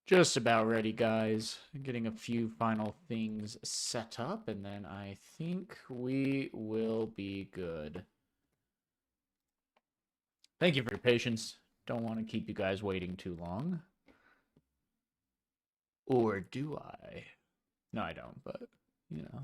Just about ready, guys. Getting a few final things set up, and then I think we will be good. Thank you for your patience. Don't want to keep you guys waiting too long. Or do I? No, I don't, but, you know.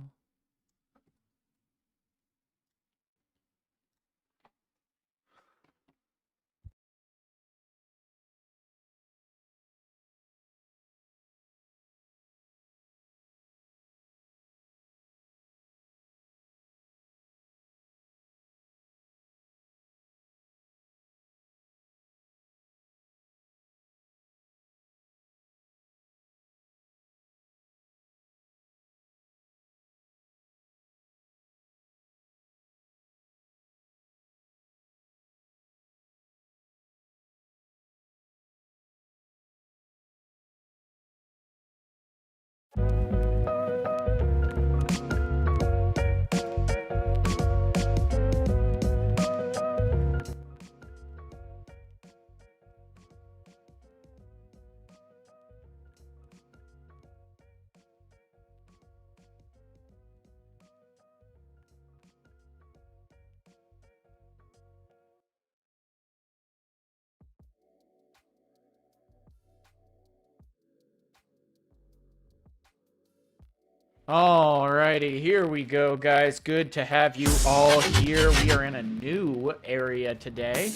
Alrighty, here we go, guys. Good to have you all here. We are in a new area today.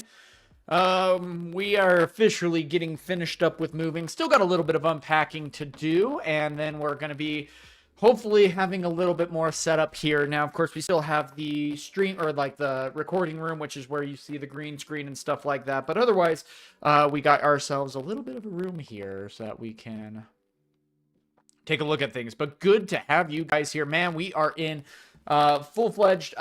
We are officially getting finished up with moving. Still got a little bit of unpacking to do, and then we're going to be hopefully having a little bit more setup here. Now, of course, we still have the stream, or like the recording room, which is where you see the green screen and stuff like that. But otherwise, we got ourselves a little bit of a room here so that we can take a look at things. But good to have you guys here, man. We are in full-fledged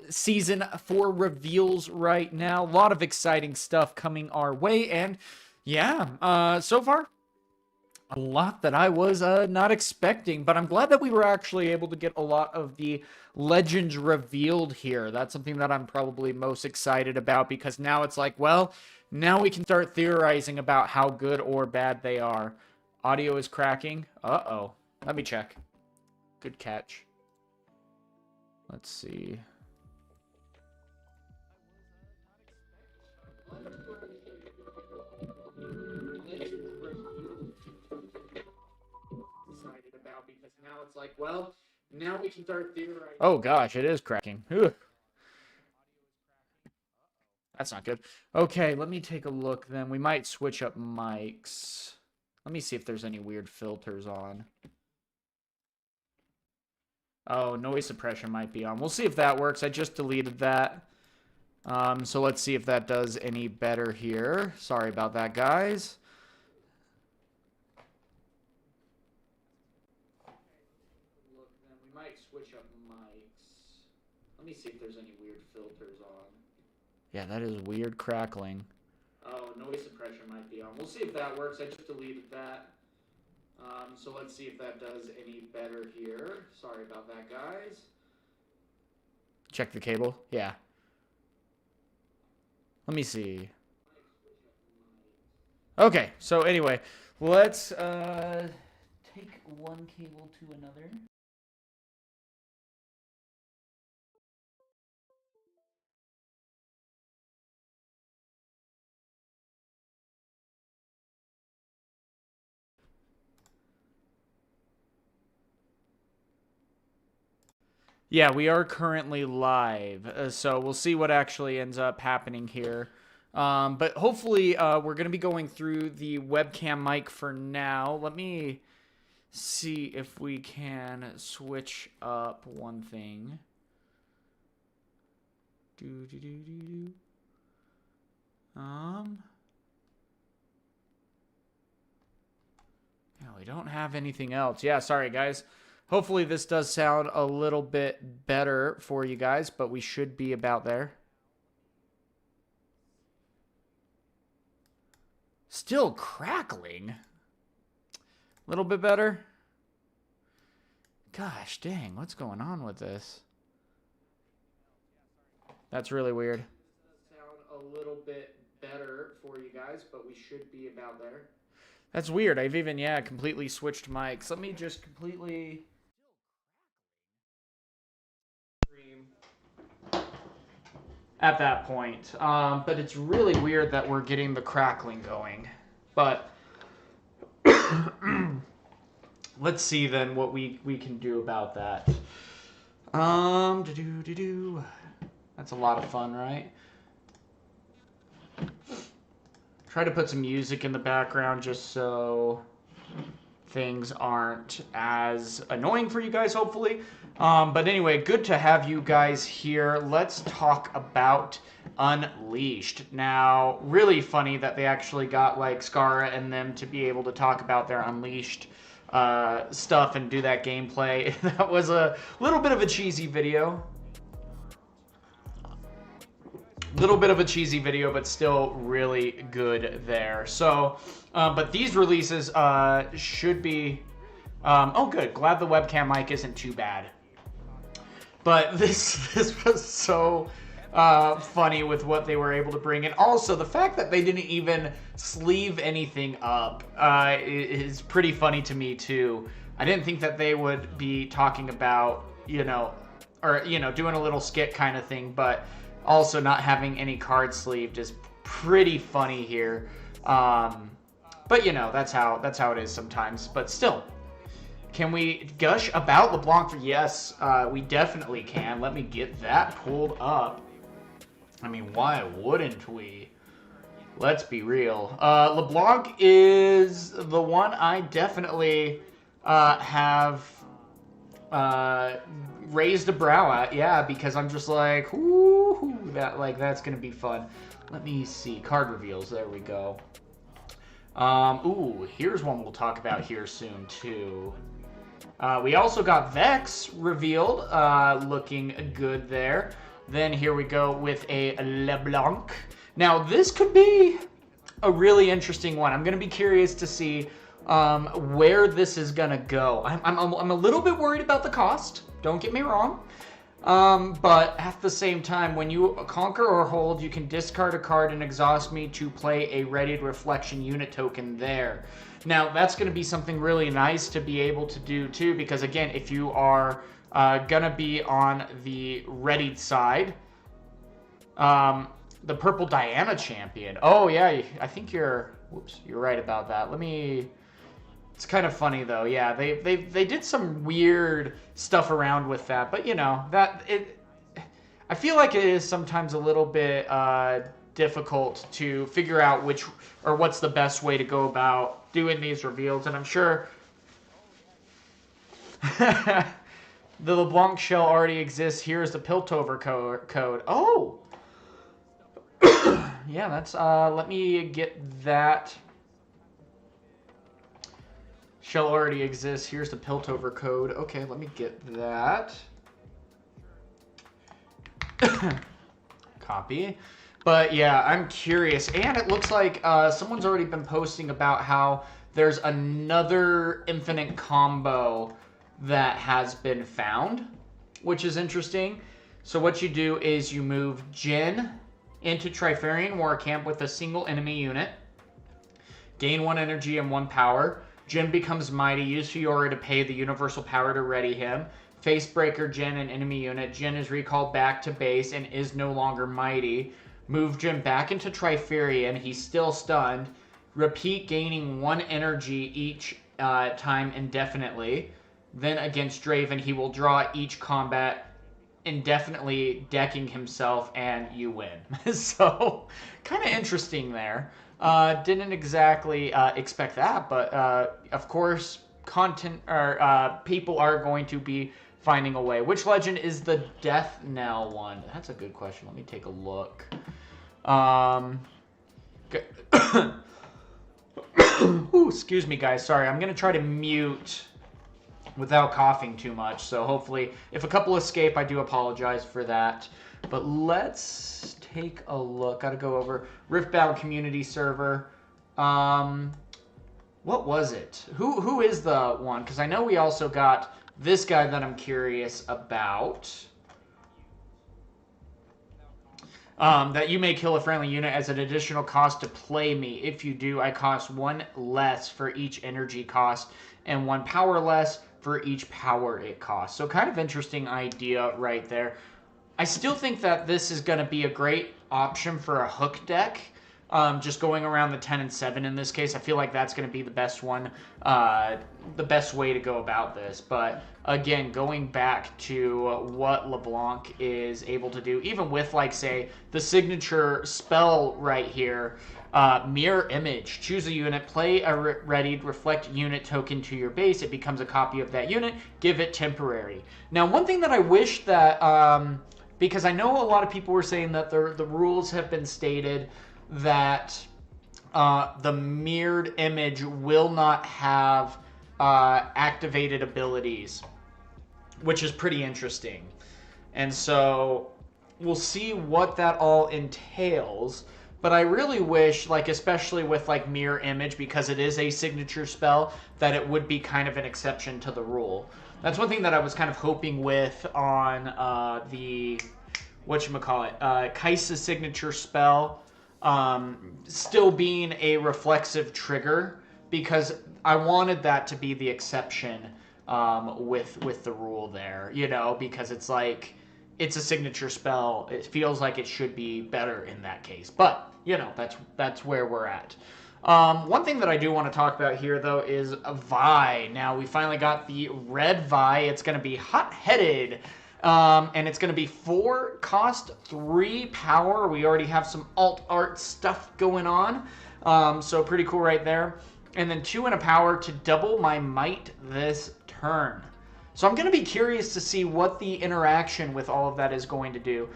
season 4 reveals right now. A lot of exciting stuff coming our way, and yeah, so far a lot that I was not expecting, but I'm glad that we were actually able to get a lot of the legends revealed here. That's something that I'm probably most excited about, because now it's like, well, now we can start theorizing about how good or bad they are. Audio is cracking. Uh-oh. Let me check. Good catch. Let's see. Excited about, because now it's like, well, now we can start theorizing. Oh gosh, it is cracking. Ugh. That's not good. Okay, let me take a look then. We might switch up mics. Let me see if there's any weird filters on. Oh, noise suppression might be on. We'll see if that works. I just deleted that. So let's see if that does any better here. Sorry about that, guys. Look, then we might switch up mics. Let me see if there's any weird filters on. Yeah, that is weird crackling. Oh, noise suppression might be on. We'll see if that works. I just deleted that. So let's see if that does any better here. Sorry about that, guys. Check the cable. Yeah. Let me see. Okay, so anyway, let's take one cable to another. Yeah, we are currently live, so we'll see what actually ends up happening here. But hopefully, we're going to be going through the webcam mic for now. Let me see if we can switch up one thing. Yeah, we don't have anything else. Yeah, sorry, guys. Hopefully this does sound a little bit better for you guys, but we should be about there. Still crackling. A little bit better. Gosh, dang, what's going on with this? That's really weird. Sound a little bit better for you guys, but we should be about there. That's weird. I've even, yeah, completely switched mics. Let me just completely... at that point. But it's really weird that we're getting the crackling going. But let's see then what we can do about that. That's a lot of fun, right? Try to put some music in the background just so things aren't as annoying for you guys, hopefully. But anyway, good to have you guys here. Let's talk about Unleashed. Now, really funny that they actually got like Skara and them to be able to talk about their Unleashed stuff and do that gameplay. That was a little bit of a cheesy video. Little bit of a cheesy video, but still really good there. So, but these releases should be... oh, good. Glad the webcam mic isn't too bad. But this was so funny with what they were able to bring. And also, the fact that they didn't even sleeve anything up is pretty funny to me, too. I didn't think that they would be talking about, doing a little skit kind of thing, but... also not having any cards sleeved is pretty funny here. But that's how it is sometimes. But still, can we gush about LeBlanc? Yes, we definitely can. Let me get that pulled up. I mean, why wouldn't we? Let's be real. LeBlanc is the one I definitely have raised a brow at, yeah, because I'm just like, ooh, that's gonna be fun. Let me see, card reveals, there we go. Ooh, here's one we'll talk about here soon, too. We also got Vex revealed, looking good there. Then here we go with a LeBlanc. Now, this could be a really interesting one. I'm gonna be curious to see where this is gonna go. I'm a little bit worried about the cost. Don't get me wrong. But at the same time, when you conquer or hold, you can discard a card and exhaust me to play a readied reflection unit token there. Now, that's going to be something really nice to be able to do too, because again, if you are gonna be on the readied side, the Purple Diana champion. Oh yeah, I think you're right about that. It's kind of funny though. Yeah, they did some weird stuff around with that, but I feel like it is sometimes a little bit difficult to figure out what's the best way to go about doing these reveals, and I'm sure the LeBlanc shell already exists. Here's the Piltover code. Oh, yeah, that's let me get that. Shell already exists. Here's the Piltover code. Okay, let me get that. Copy. But yeah, I'm curious. And it looks like someone's already been posting about how there's another infinite combo that has been found, which is interesting. So what you do is you move Jhin into Trifarian War Camp with a single enemy unit. Gain 1 energy and 1 power. Jhin becomes mighty. Use Fiora to pay the universal power to ready him. Facebreaker Jhin, an enemy unit. Jhin is recalled back to base and is no longer mighty. Move Jhin back into Trifarian. He's still stunned. Repeat gaining 1 energy each time indefinitely. Then against Draven, he will draw each combat indefinitely, decking himself, and you win. So, kind of interesting there. Didn't exactly expect that, but of course, people are going to be finding a way. Which legend is the Death Knell one? That's a good question. Let me take a look. Ooh, excuse me, guys. Sorry, I'm gonna try to mute without coughing too much. So hopefully, if a couple escape, I do apologize for that. But let's take a look. Got to go over Riftbound community server. What was it? Who is the one? Because I know we also got this guy that I'm curious about. That you may kill a friendly unit as an additional cost to play me. If you do, I cost 1 less for each energy cost and 1 power less for each power it costs. So kind of interesting idea right there. I still think that this is going to be a great option for a hook deck. Just going around the 10 and 7 in this case, I feel like that's going to be the best one, the best way to go about this. But again, going back to what LeBlanc is able to do, even with, like, say, the signature spell right here, Mirror Image. Choose a unit, play a readied reflect unit token to your base. It becomes a copy of that unit. Give it temporary. Now, one thing that I wish that, because I know a lot of people were saying that the rules have been stated that the mirrored image will not have activated abilities, which is pretty interesting. And so we'll see what that all entails. But I really wish, like, especially with, like, mirror image, because it is a signature spell, that it would be kind of an exception to the rule. That's one thing that I was kind of hoping with on the, whatchamacallit, Kai'Sa's signature spell, still being a reflexive trigger, because I wanted that to be the exception with the rule there, you know, because it's like, it's a signature spell. It feels like it should be better in that case. But, you know, that's where we're at. One thing that I do want to talk about here, though, is Vi. Now, we finally got the red Vi. It's going to be hot-headed. And it's going to be 4 cost, 3 power. We already have some alt art stuff going on. So pretty cool right there. And then 2 and a power to double my might this turn. So I'm going to be curious to see what the interaction with all of that is going to do.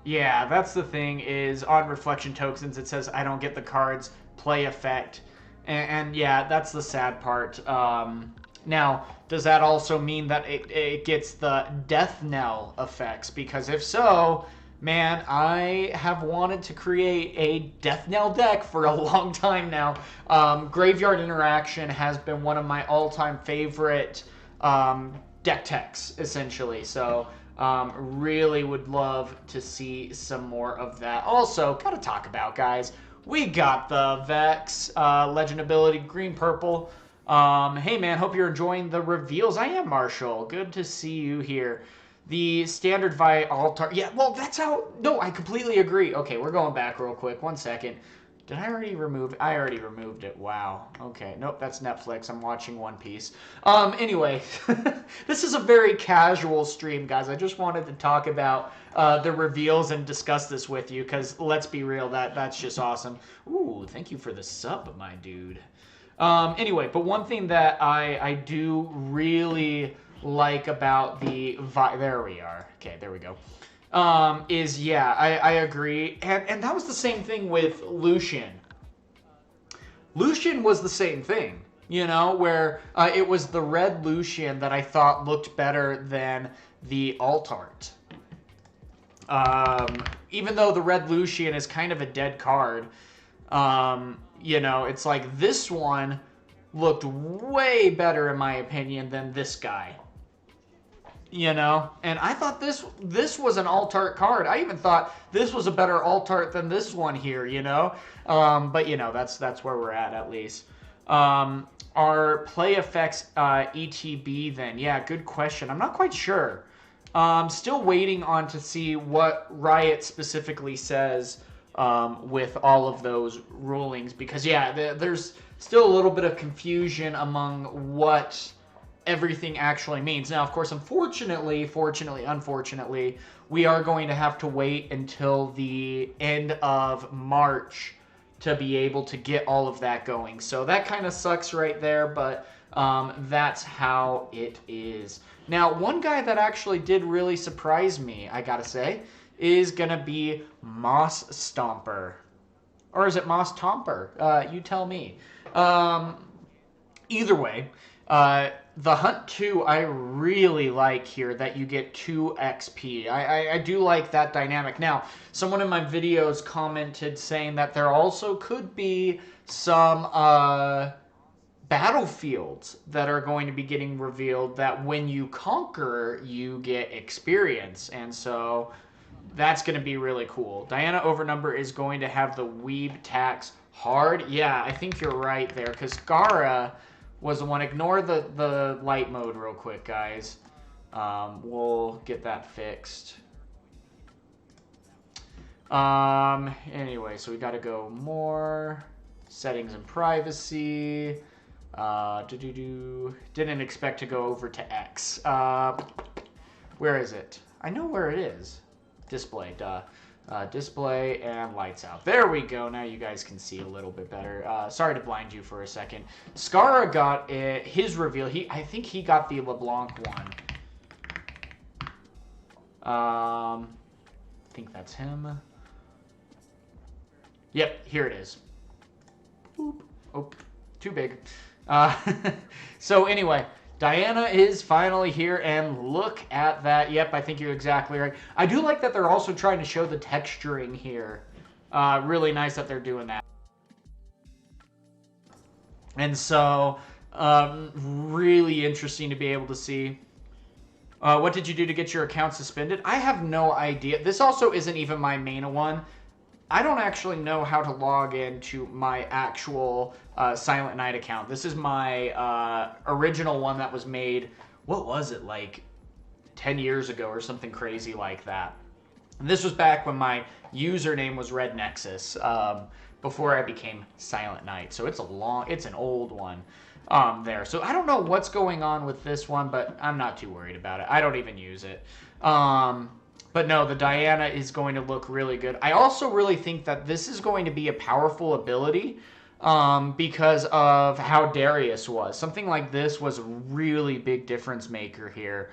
Yeah, that's the thing, is on reflection tokens it says I don't get the cards play effect. And yeah, that's the sad part. Now, does that also mean that it gets the death knell effects? Because if so, man, I have wanted to create a death knell deck for a long time now. Graveyard Interaction has been one of my all-time favorite deck techs, essentially. So really would love to see some more of that. Also, gotta talk about, guys, we got the Vex Legend ability, green-purple. Hey man, hope you're enjoying the reveals. I am, Marshall. Good to see you here. The standard Vi altar. Yeah, well, that's how. No, I completely agree. Okay, we're going back real quick. 1 second. Did I already remove it? I already removed it. Wow. Okay. Nope, that's Netflix. I'm watching One Piece. Anyway, this is a very casual stream, guys. I just wanted to talk about the reveals and discuss this with you, because let's be real, that's just awesome. Ooh, thank you for the sub, my dude. Anyway, but one thing that I do really like about the there we are. Okay, there we go. Is, yeah, I agree. And that was the same thing with Lucian. Lucian was the same thing, you know, where it was the red Lucian that I thought looked better than the alt art. Even though the red Lucian is kind of a dead card, you know, it's like this one looked way better, in my opinion, than this guy. You know, and I thought this was an alt art card. I even thought this was a better alt art than this one here, you know. But you know, that's where we're at least. Are play effects ETB then? Yeah, good question. I'm not quite sure. Still waiting on to see what Riot specifically says with all of those rulings, because yeah, there's still a little bit of confusion among what everything actually means. Now, of course, unfortunately, we are going to have to wait until the end of March to be able to get all of that going. So that kind of sucks right there, but that's how it is. Now, one guy that actually did really surprise me, I gotta say, is gonna be Moss Stomper. Or is it Moss Tomper? You tell me. Either way, the Hunt 2 I really like here, that you get 2 XP. I do like that dynamic. Now, someone in my videos commented saying that there also could be some battlefields that are going to be getting revealed that when you conquer, you get experience. And so that's going to be really cool. Diana Overnumber is going to have the Weeb tax hard. Yeah, I think you're right there, because Skara was the one. Ignore the light mode real quick, guys. We'll get that fixed. Anyway, so we got to go more settings and privacy. Didn't expect to go over to X. Where is it? I know where it is. Display, display and lights out. There we go. Now you guys can see a little bit better. Sorry to blind you for a second. Skara got his reveal. I think he got the LeBlanc one. I think that's him. Yep, here it is. Boop. Oh, too big. So anyway, Diana is finally here, and look at that. Yep, I think you're exactly right. I do like that they're also trying to show the texturing here. Really nice that they're doing that. And so, really interesting to be able to see. What did you do to get your account suspended? I have no idea. This also isn't even my main one. I don't actually know how to log into my actual Silent Night account. This is my original one that was made, what was it, like 10 years ago or something crazy like that. And this was back when my username was Red Nexus, before I became Silent Night. So it's an old one there. So I don't know what's going on with this one, but I'm not too worried about it. I don't even use it. But no, the Diana is going to look really good. I also really think that this is going to be a powerful ability because of how Darius was. Something like this was a really big difference maker here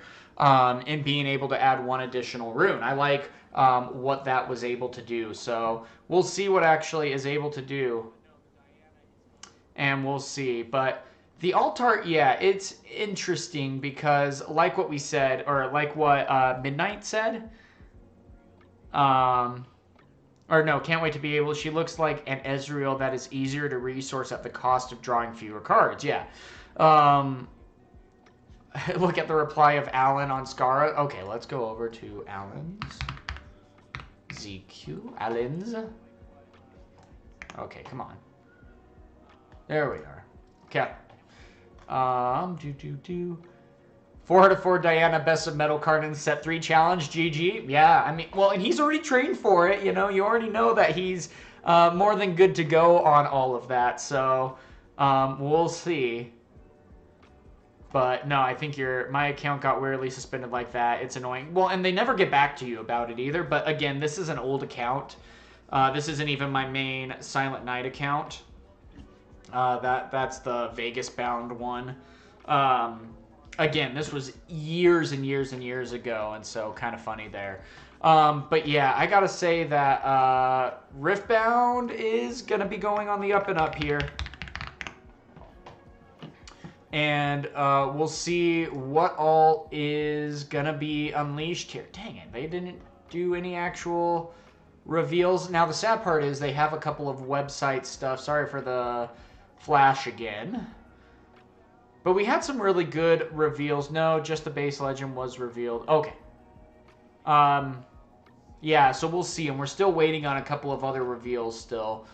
in being able to add one additional rune. I like what that was able to do. So we'll see what actually is able to do. And we'll see. But the alt art, yeah, it's interesting because like what we said, or like what Midnight said, or no, can't wait to be able, she looks like an Ezreal that is easier to resource at the cost of drawing fewer cards. Yeah. Look at the reply of Alan on Skara. Okay, let's go over to Alan's. ZQ. Alan's. Okay, come on. There we are. Okay. 4 out of 4 Diana Best of Metal card in set 3 challenge. GG. Yeah, I mean, well, and he's already trained for it. You know, you already know that he's more than good to go on all of that. So we'll see. But no, I think my account got weirdly suspended like that. It's annoying. Well, and they never get back to you about it either. But again, this is an old account. This isn't even my main Silent Night account. That's the Vegas bound one. Again, this was years and years and years ago, and so kind of funny there. But yeah, I gotta say that Riftbound is gonna be going on the up and up here. And we'll see what all is gonna be unleashed here. Dang it, they didn't do any actual reveals. Now the sad part is they have a couple of website stuff. Sorry for the flash again. But we had some really good reveals. No, just the base legend was revealed. Okay. Yeah, so we'll see. And we're still waiting on a couple of other reveals still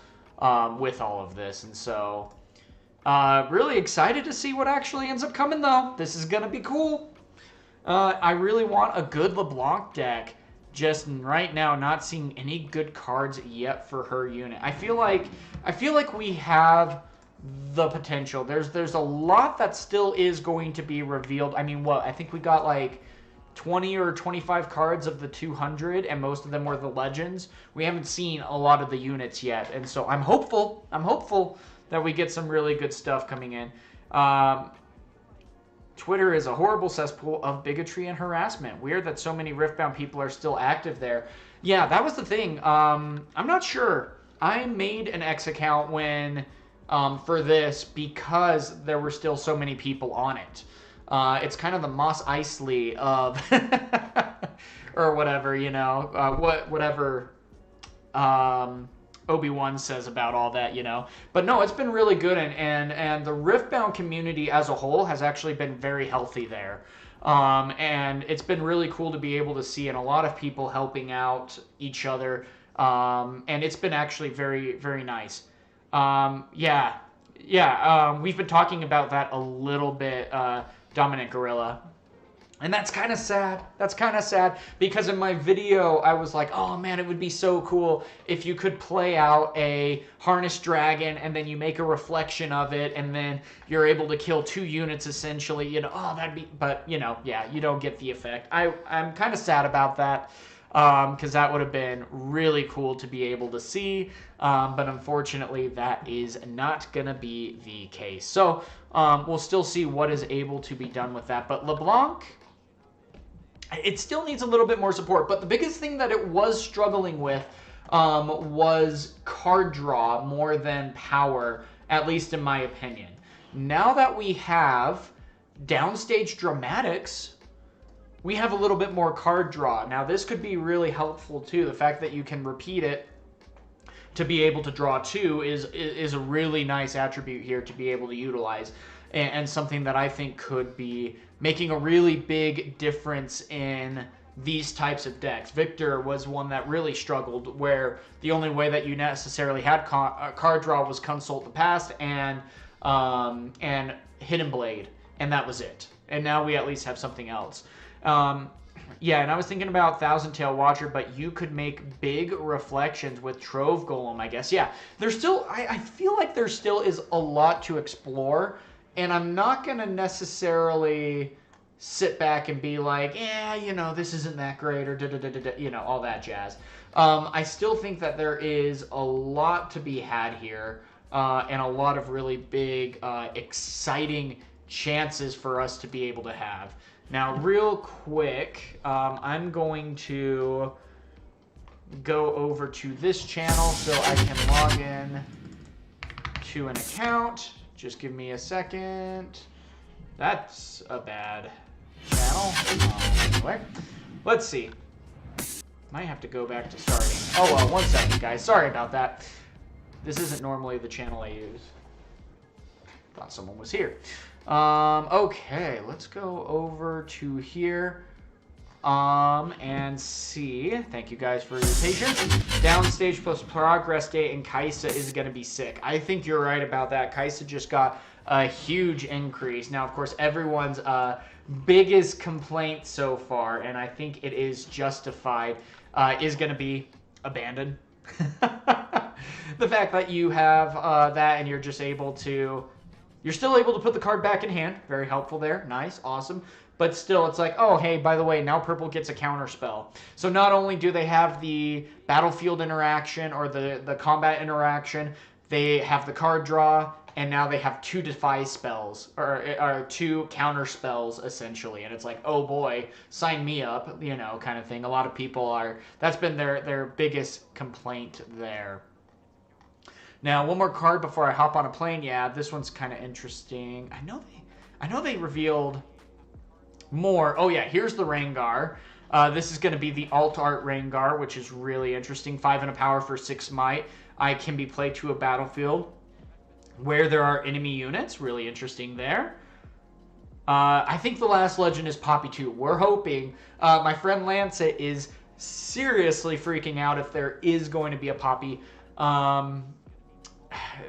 with all of this. And so really excited to see what actually ends up coming, though. This is going to be cool. I really want a good LeBlanc deck. Just right now, not seeing any good cards yet for her unit. I feel like we have the potential. There's a lot that still is going to be revealed. I mean, what? I think we got like 20 or 25 cards of the 200, and most of them were the legends. We haven't seen a lot of the units yet, and so I'm hopeful that we get some really good stuff coming in. Twitter is a horrible cesspool of bigotry and harassment. Weird that so many Riftbound people are still active there. Yeah, that was the thing. I'm not sure. I made an X account when for this because there were still so many people on it. It's kind of the Mos Eisley of or whatever, you know, whatever Obi-Wan says about all that, you know. But no, it's been really good, and the Riftbound community as a whole has actually been very healthy there. And it's been really cool to be able to see, and a lot of people helping out each other. And it's been actually very, very nice. We've been talking about that a little bit, Dominant Gorilla. And that's kind of sad. That's kind of sad because in my video, I was like, oh man, it would be so cool if you could play out a harnessed dragon and then you make a reflection of it and then you're able to kill 2 units essentially, you know, oh, that'd be, but you know, yeah, you don't get the effect. I'm kind of sad about that because that would have been really cool to be able to see. But unfortunately, that is not going to be the case. So we'll still see what is able to be done with that. But LeBlanc, it still needs a little bit more support, but the biggest thing that it was struggling with was card draw more than power, at least in my opinion. Now that we have downstage dramatics, we have a little bit more card draw. Now this could be really helpful too. The fact that you can repeat it to be able to draw 2 is a really nice attribute here to be able to utilize, and something that I think could be making a really big difference in these types of decks. Victor was one that really struggled, where the only way that you necessarily had card draw was Consult the Past and Hidden Blade, and that was it. And now we at least have something else. Yeah, and I was thinking about Thousand Tail Watcher, but you could make big reflections with Trove Golem, I guess. Yeah, there's still, I feel like there still is a lot to explore, and I'm not going to necessarily sit back and be like, yeah, you know, this isn't that great, or da-da-da-da-da, you know, all that jazz. I still think that there is a lot to be had here, and a lot of really big, exciting chances for us to be able to have. Now, real quick, I'm going to go over to this channel so I can log in to an account. Just give me a second. That's a bad channel. Anyway, let's see. Might have to go back to starting. Oh, well, 1 second, guys. Sorry about that. This isn't normally the channel I use. Thought someone was here. Okay, let's go over to here and see. Thank you guys for your patience. Downstage plus progress date and Kaisa is going to be sick. I think you're right about that. Kaisa just got a huge increase. Now, of course, everyone's biggest complaint so far, and I think it is justified, is going to be abandoned. The fact that you have that and you're just able to... You're still able to put the card back in hand. Very helpful there. Nice. Awesome. But still, it's like, oh, hey, by the way, now purple gets a counter spell. So not only do they have the battlefield interaction or the combat interaction, they have the card draw, and now they have 2 defy spells, or 2 counter spells, essentially. And it's like, oh boy, sign me up, you know, kind of thing. A lot of people are... That's been their biggest complaint there. Now, one more card before I hop on a plane. Yeah, this one's kind of interesting. I know they revealed more. Oh yeah, here's the Rengar. This is going to be the alt art Rengar, which is really interesting. 5 and a power for 6 might. I can be played to a battlefield where there are enemy units. Really interesting there. I think the last legend is Poppy 2. We're hoping. My friend Lancet is seriously freaking out if there is going to be a Poppy.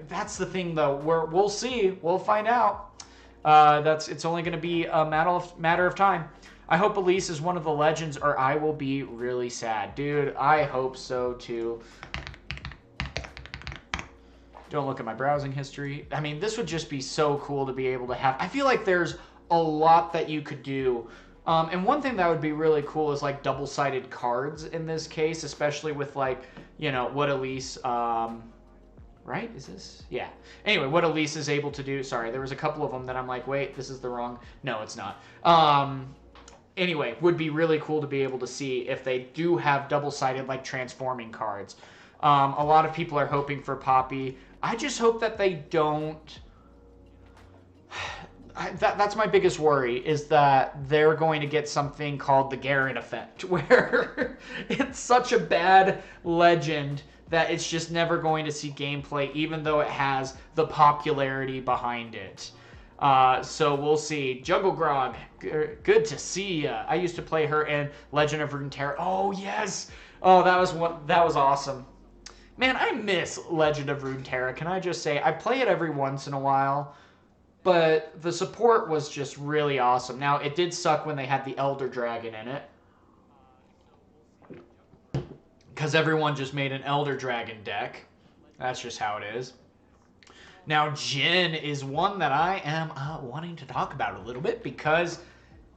That's the thing, though. We'll see. We'll find out. It's only going to be a matter of time. I hope Elise is one of the legends, or I will be really sad. Dude, I hope so, too. Don't look at my browsing history. I mean, this would just be so cool to be able to have. I feel like there's a lot that you could do. And one thing that would be really cool is, like, double-sided cards in this case, especially with, like, you know, what Elise... Right? Is this? Yeah. Anyway, what Elise is able to do. Sorry, there was a couple of them that I'm like, wait, this is the wrong... No, it's not. Anyway, would be really cool to be able to see if they do have double-sided, like, transforming cards. A lot of people are hoping for Poppy. I just hope that they don't... That's my biggest worry, is that they're going to get something called the Garen effect, where it's such a bad legend that it's just never going to see gameplay, even though it has the popularity behind it. So we'll see. Jungle Grog, good to see ya. I used to play her in Legend of Runeterra. Oh yes. Oh, that was awesome. Man, I miss Legend of Runeterra. Can I just say, I play it every once in a while, but the support was just really awesome. Now, it did suck when they had the Elder Dragon in it, because everyone just made an Elder Dragon deck. That's just how it is. Now, Jhin is one that I am wanting to talk about a little bit because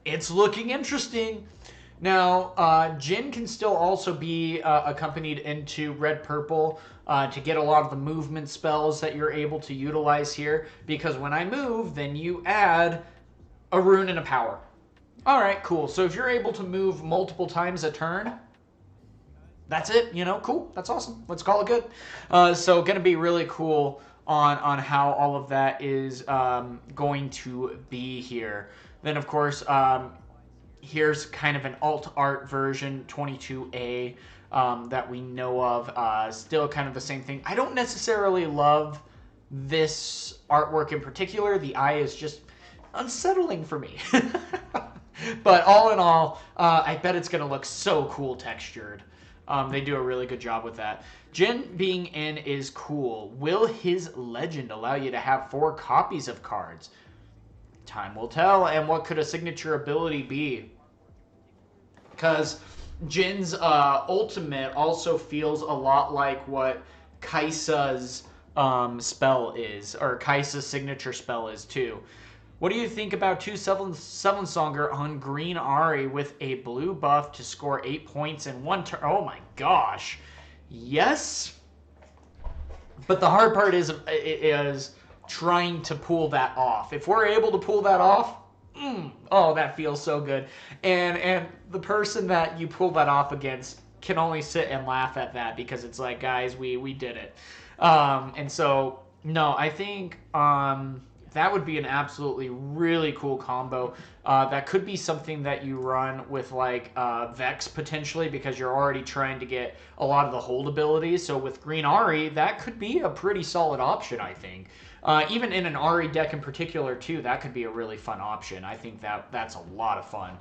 it's looking interesting. Now, Jhin can still also be accompanied into red-purple to get a lot of the movement spells that you're able to utilize here, because when I move, then you add a rune and a power. All right, cool. So if you're able to move multiple times a turn, that's it, you know, cool. That's awesome. Let's call it good. So going to be really cool on how all of that is going to be here. Then, of course, here's kind of an alt art version, 22A, that we know of. Still kind of the same thing. I don't necessarily love this artwork in particular. The eye is just unsettling for me. But all in all, I bet it's going to look so cool textured. They do a really good job with that. Jhin being in is cool. Will his legend allow you to have 4 copies of cards? Time will tell. And what could a signature ability be? Because Jin's ultimate also feels a lot like what Kai'Sa's spell is, or Kai'Sa's signature spell is too. What do you think about 2 Sevensonger on green Ahri with a blue buff to score 8 points in 1 turn? Oh my gosh. Yes. But the hard part is trying to pull that off. If we're able to pull that off, oh, that feels so good. And the person that you pull that off against can only sit and laugh at that, because it's like, guys, we did it. And so, no, I think that would be an absolutely really cool combo. That could be something that you run with like Vex potentially, because you're already trying to get a lot of the hold abilities. So with Green Ahri, that could be a pretty solid option, I think. Even in an Ahri deck in particular too, that could be a really fun option. I think that's a lot of fun.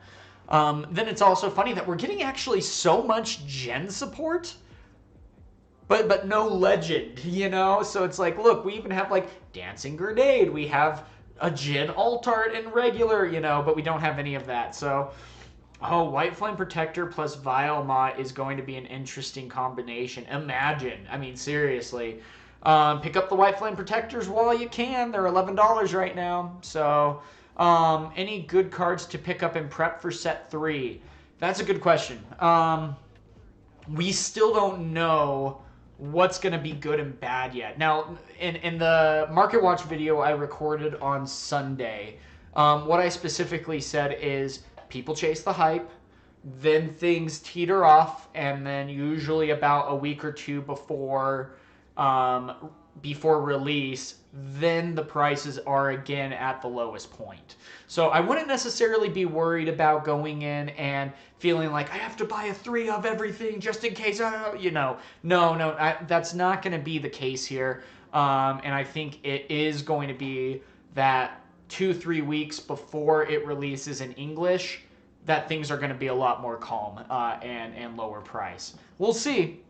Then it's also funny that we're getting actually so much Gen support, but no legend, you know? So it's like, look, we even have like Dancing Grenade, we have a Jhin alt art in regular, you know, but we don't have any of that. So, oh, White Flame Protector plus Vilemot is going to be an interesting combination. Imagine, I mean, seriously. Pick up the White Flame Protectors while you can. They're $11 right now. So, any good cards to pick up and prep for set 3? That's a good question. We still don't know what's going to be good and bad yet. Now, in the Market Watch video I recorded on Sunday, what I specifically said is people chase the hype, then things teeter off, and then usually about a week or two before release, then the prices are again at the lowest point. So I wouldn't necessarily be worried about going in and feeling like I have to buy a 3 of everything just in case, you know. No, that's not going to be the case here. And I think it is going to be that 2-3 weeks before it releases in English, that things are going to be a lot more calm and lower price. We'll see.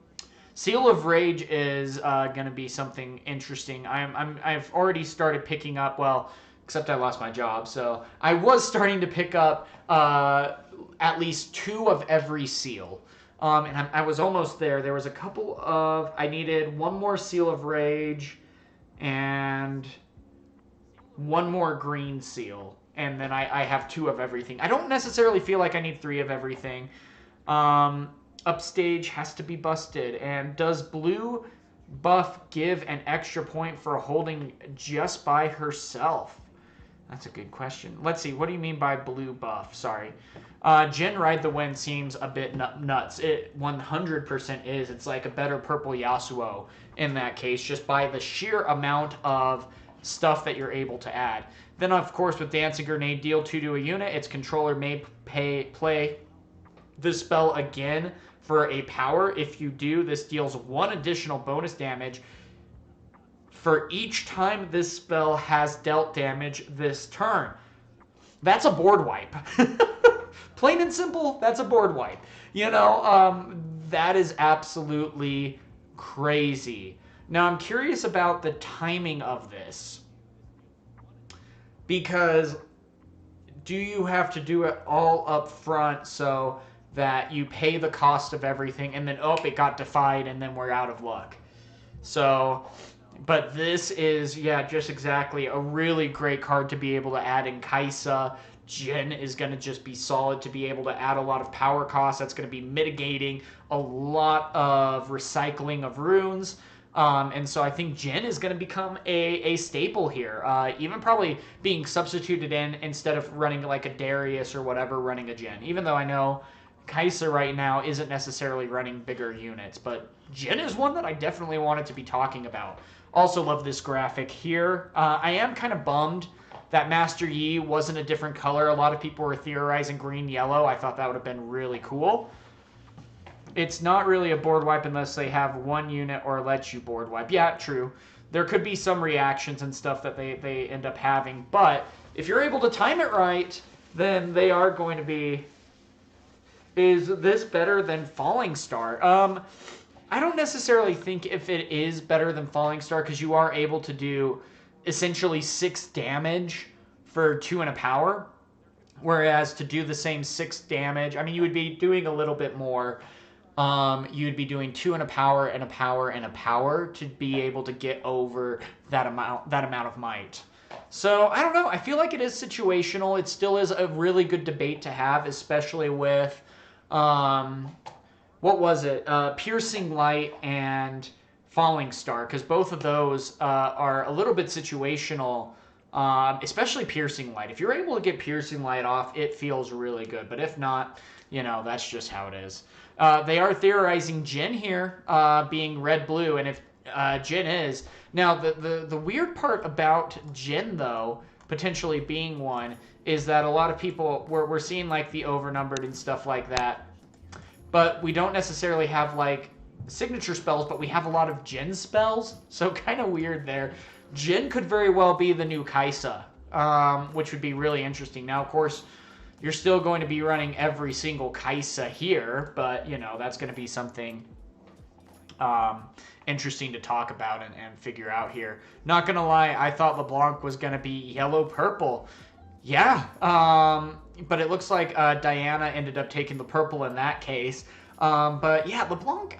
Seal of Rage is going to be something interesting. I've already started picking up, well, except I lost my job, so I was starting to pick up at least 2 of every seal. And I was almost there. There was a couple of, I needed 1 more Seal of Rage and 1 more green seal. And then I have 2 of everything. I don't necessarily feel like I need 3 of everything. Upstage has to be busted. And does blue buff give an extra point for holding just by herself? That's a good question. Let's see. What do you mean by blue buff? Sorry. Jhin Ride the Wind seems a bit nuts. It 100% is. It's like a better purple Yasuo in that case, just by the sheer amount of stuff that you're able to add. Then, of course, with Dancing Grenade, deal 2 to a unit. Its controller may play this spell again for a power. If you do, this deals 1 additional bonus damage for each time this spell has dealt damage this turn. That's a board wipe. Plain and simple, that's a board wipe. You know, that is absolutely crazy. Now, I'm curious about the timing of this. Because do you have to do it all up front so that you pay the cost of everything and then, oh, it got defied and then we're out of luck? So, but this is, yeah, just exactly a really great card to be able to add in Kaisa. Jhin is going to just be solid to be able to add a lot of power costs. That's going to be mitigating a lot of recycling of runes. And so I think Jhin is going to become a staple here. Even probably being substituted in instead of running like a Darius or whatever, running a Jhin. Even though I know Kaisa right now isn't necessarily running bigger units. But Jhin is one that I definitely wanted to be talking about. Also love this graphic here. I am kind of bummed that Master Yi wasn't a different color. A lot of people were theorizing green-yellow. I thought that would have been really cool. It's not really a board wipe unless they have 1 unit or let you board wipe. Yeah, true. There could be some reactions and stuff that they end up having. But if you're able to time it right, then they are going to be... Is this better than Falling Star? I don't necessarily think if it is better than Falling Star because you are able to do essentially 6 damage for 2 and a power. Whereas to do the same 6 damage, I mean, you would be doing a little bit more. You'd be doing 2 and a power and a power and a power to be able to get over that amount of might. So, I don't know. I feel like it is situational. It still is a really good debate to have, especially with, what was it? Piercing Light and Falling Star, because both of those are a little bit situational, especially Piercing Light. If you're able to get Piercing Light off, it feels really good. But if not, you know, that's just how it is. They are theorizing Jhin here being red-blue, and if Jhin is... Now, the weird part about Jhin, though, potentially being one, is that a lot of people, we're seeing, like, the overnumbered and stuff like that. But we don't necessarily have, like, signature spells, but we have a lot of Jhin spells. So kind of weird there. Jhin could very well be the new Kaisa, which would be really interesting. Now, of course, you're still going to be running every single Kaisa here, but, you know, that's going to be something interesting to talk about and figure out here. Not going to lie, I thought LeBlanc was going to be yellow-purple. Yeah, but it looks like Diana ended up taking the purple in that case. But yeah, LeBlanc,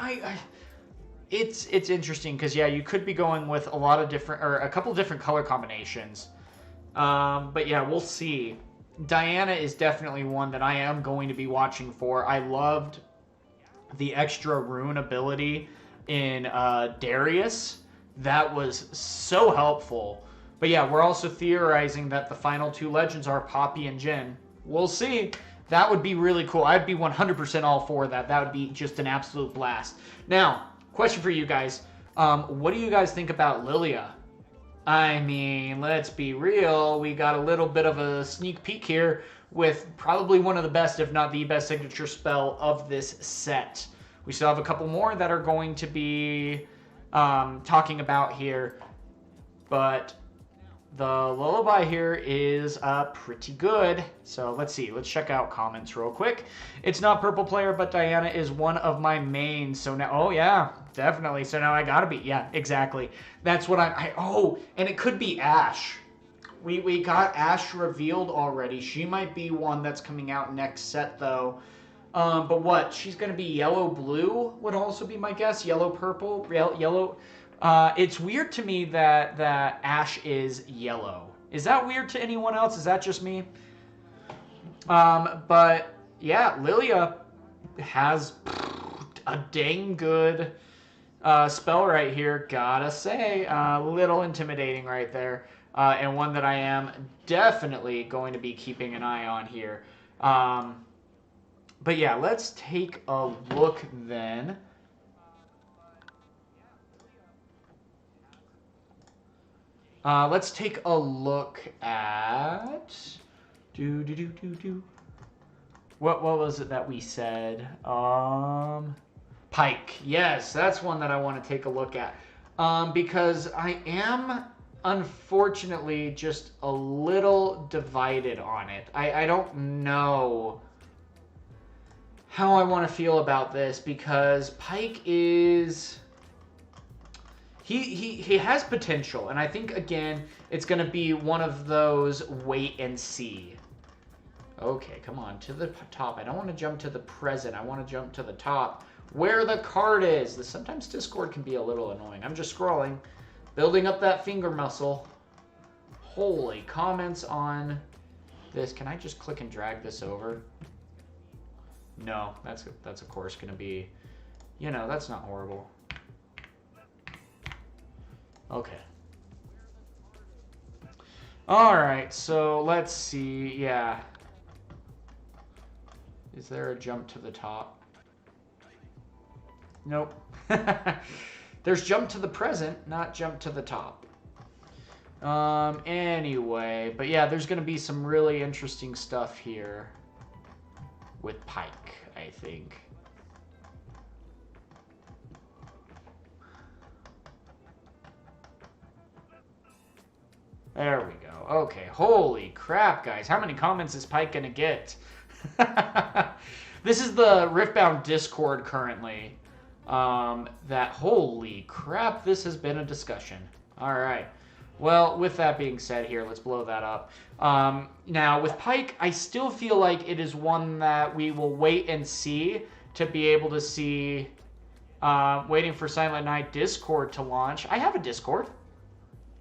it's interesting because yeah, you could be going with a lot of different or a couple different color combinations. But yeah, we'll see. Diana is definitely one that I am going to be watching for. I loved the extra rune ability in Darius. That was so helpful. But yeah, we're also theorizing that the final 2 legends are Poppy and Jhin. We'll see. That would be really cool. I'd be 100% all for that. That would be just an absolute blast. Now, question for you guys. What do you guys think about Lilia? I mean, let's be real. We got a little bit of a sneak peek here with probably one of the best, if not the best, signature spell of this set. We still have a couple more that are going to be talking about here. But the lullaby here is pretty good. So let's see. Let's check out comments real quick. It's not purple player, but Diana is one of my mains. So now, oh yeah, definitely. So now I gotta be, yeah, exactly. That's what oh, and it could be Ashe. We got Ashe revealed already. She might be one that's coming out next set though. But what? She's gonna be yellow-blue would also be my guess. Yellow-purple, yellow. It's weird to me that Ashe is yellow. Is that weird to anyone else? Is that just me? But yeah, Lilia has a dang good spell right here. Gotta say, a little intimidating right there. And one that I am definitely going to be keeping an eye on here. But yeah, let's take a look then. Let's take a look at What was it that we said? Pyke. Yes, that's one that I want to take a look at. Because I am unfortunately just a little divided on it. I don't know how I want to feel about this, because Pyke is... He has potential, and I think, again, it's going to be one of those wait and see. Okay, come on, to the top. I don't want to jump to the present. I want to jump to the top, where the card is. Sometimes Discord can be a little annoying. I'm just scrolling, building up that finger muscle. Holy, comments on this. Can I just click and drag this over? No, that's of course going to be, you know, that's not horrible. Okay. All right, so let's see. Yeah. Is there a jump to the top? Nope. There's jump to the present, not jump to the top. Anyway, but yeah, there's going to be some really interesting stuff here with Pyke, I think. There we go. Okay, holy crap, guys. How many comments is Pyke going to get? This is the Riftbound Discord currently. Holy crap, this has been a discussion. All right. Well, with that being said here, let's blow that up. Now, with Pyke, I still feel like it is one that we will wait and see to be able to see. Waiting for Silent Night Discord to launch. I have a Discord,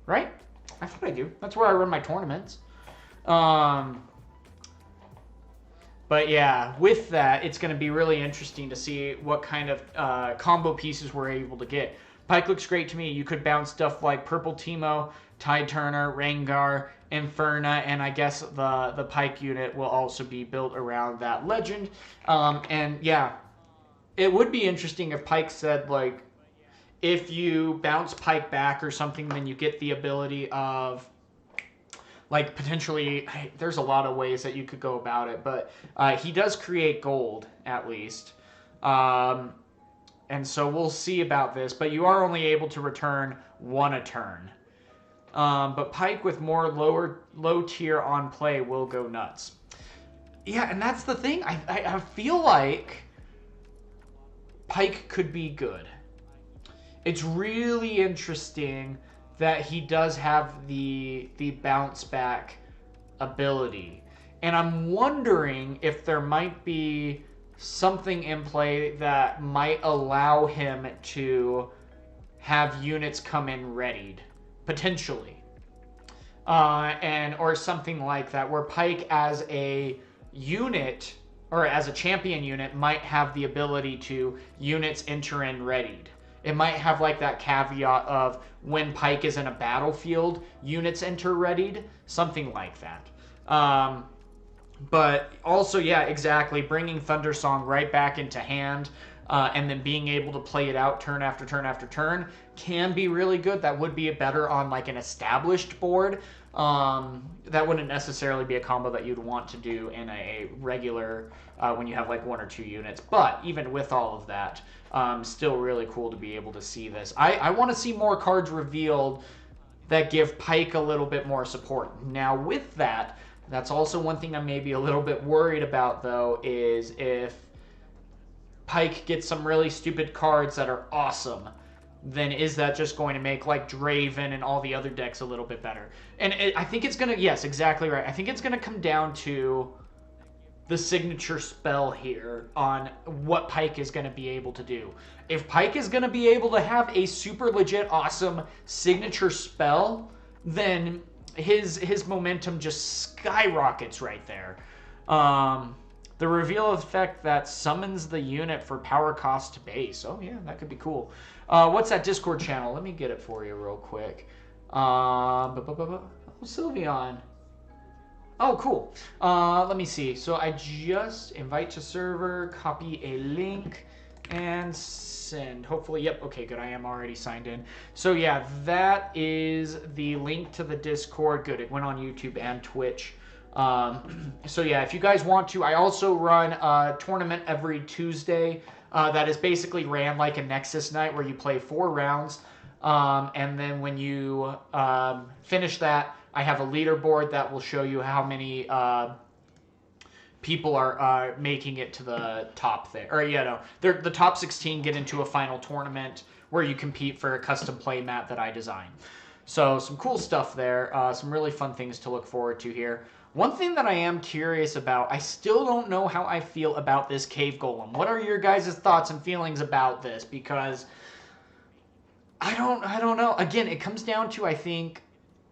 right? I thought I do. That's where I run my tournaments. But yeah, with that, it's going to be really interesting to see what kind of combo pieces we're able to get. Pyke looks great to me. You could bounce stuff like Purple Teemo, Tide Turner, Rengar, Inferna, and I guess the Pyke unit will also be built around that legend. And yeah, it would be interesting if Pyke said, like, if you bounce Pyke back or something, then you get the ability of, like, potentially, there's a lot of ways that you could go about it, but he does create gold, at least. And so we'll see about this, but you are only able to return one a turn. But Pyke with more low tier on play will go nuts. Yeah, and that's the thing. I feel like Pyke could be good. It's really interesting that he does have the bounce back ability. And I'm wondering if there might be something in play that might allow him to have units come in readied, potentially. Or something like that, where Pyke as a unit, or as a champion unit, might have the ability to units enter in readied. It might have like that caveat of when Pyke is in a battlefield, units enter readied, something like that. But also, yeah, exactly, bringing Thundersong right back into hand, and then being able to play it out turn after turn after turn can be really good. That would be better on like an established board. That wouldn't necessarily be a combo that you'd want to do in a regular, when you have like one or two units. But even with all of that, still really cool to be able to see this. I want to see more cards revealed that give Pyke a little bit more support. Now with that, that's also one thing I'm maybe a little bit worried about, though, is if Pyke gets some really stupid cards that are awesome, then is that just going to make like Draven and all the other decks a little bit better? And I think it's going to, yes, exactly right. I think it's going to come down to the signature spell here on what Pyke is going to be able to do. If Pyke is going to be able to have a super legit awesome signature spell, then his momentum just skyrockets right there. The reveal effect that summons the unit for power cost base. Oh yeah, that could be cool. What's that Discord channel? Let me get it for you real quick. Oh, Sylveon. Oh, cool. Let me see. So I just invite to server, copy a link, and send. Hopefully, yep. Okay, good. I am already signed in. So yeah, that is the link to the Discord. Good. It went on YouTube and Twitch. So yeah, if you guys want to, I also run a tournament every Tuesday that is basically ran like a Nexus night where you play 4 rounds. And then when you finish that, I have a leaderboard that will show you how many people are making it to the top there. Or, the top 16 get into a final tournament where you compete for a custom play mat that I design. So some cool stuff there. Some really fun things to look forward to here. One thing that I am curious about, I still don't know how I feel about this Cave Golem. What are your guys' thoughts and feelings about this? Because I don't know. Again, it comes down to, I think,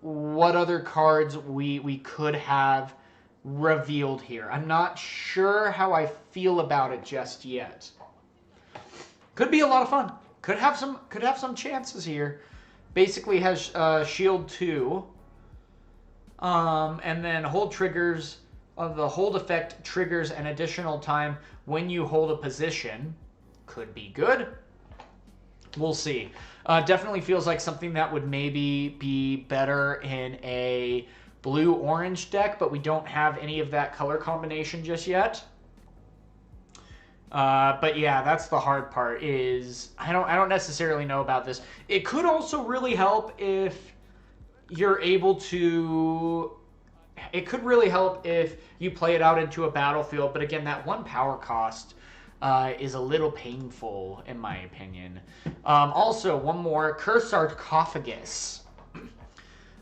what other cards we could have revealed here. I'm not sure how I feel about it just yet. Could be a lot of fun. Could have some chances here. Basically has shield 2. And then hold triggers, the hold effect triggers an additional time when you hold a position. Could be good. We'll see. Definitely feels like something that would maybe be better in a blue-orange deck, but we don't have any of that color combination just yet. But yeah, that's the hard part. Is I don't necessarily know about this. It could also really help if you're able to. It could really help if you play it out into a battlefield, but again, that 1 power cost is a little painful, in my opinion. Also, one more, Cursed Sarcophagus.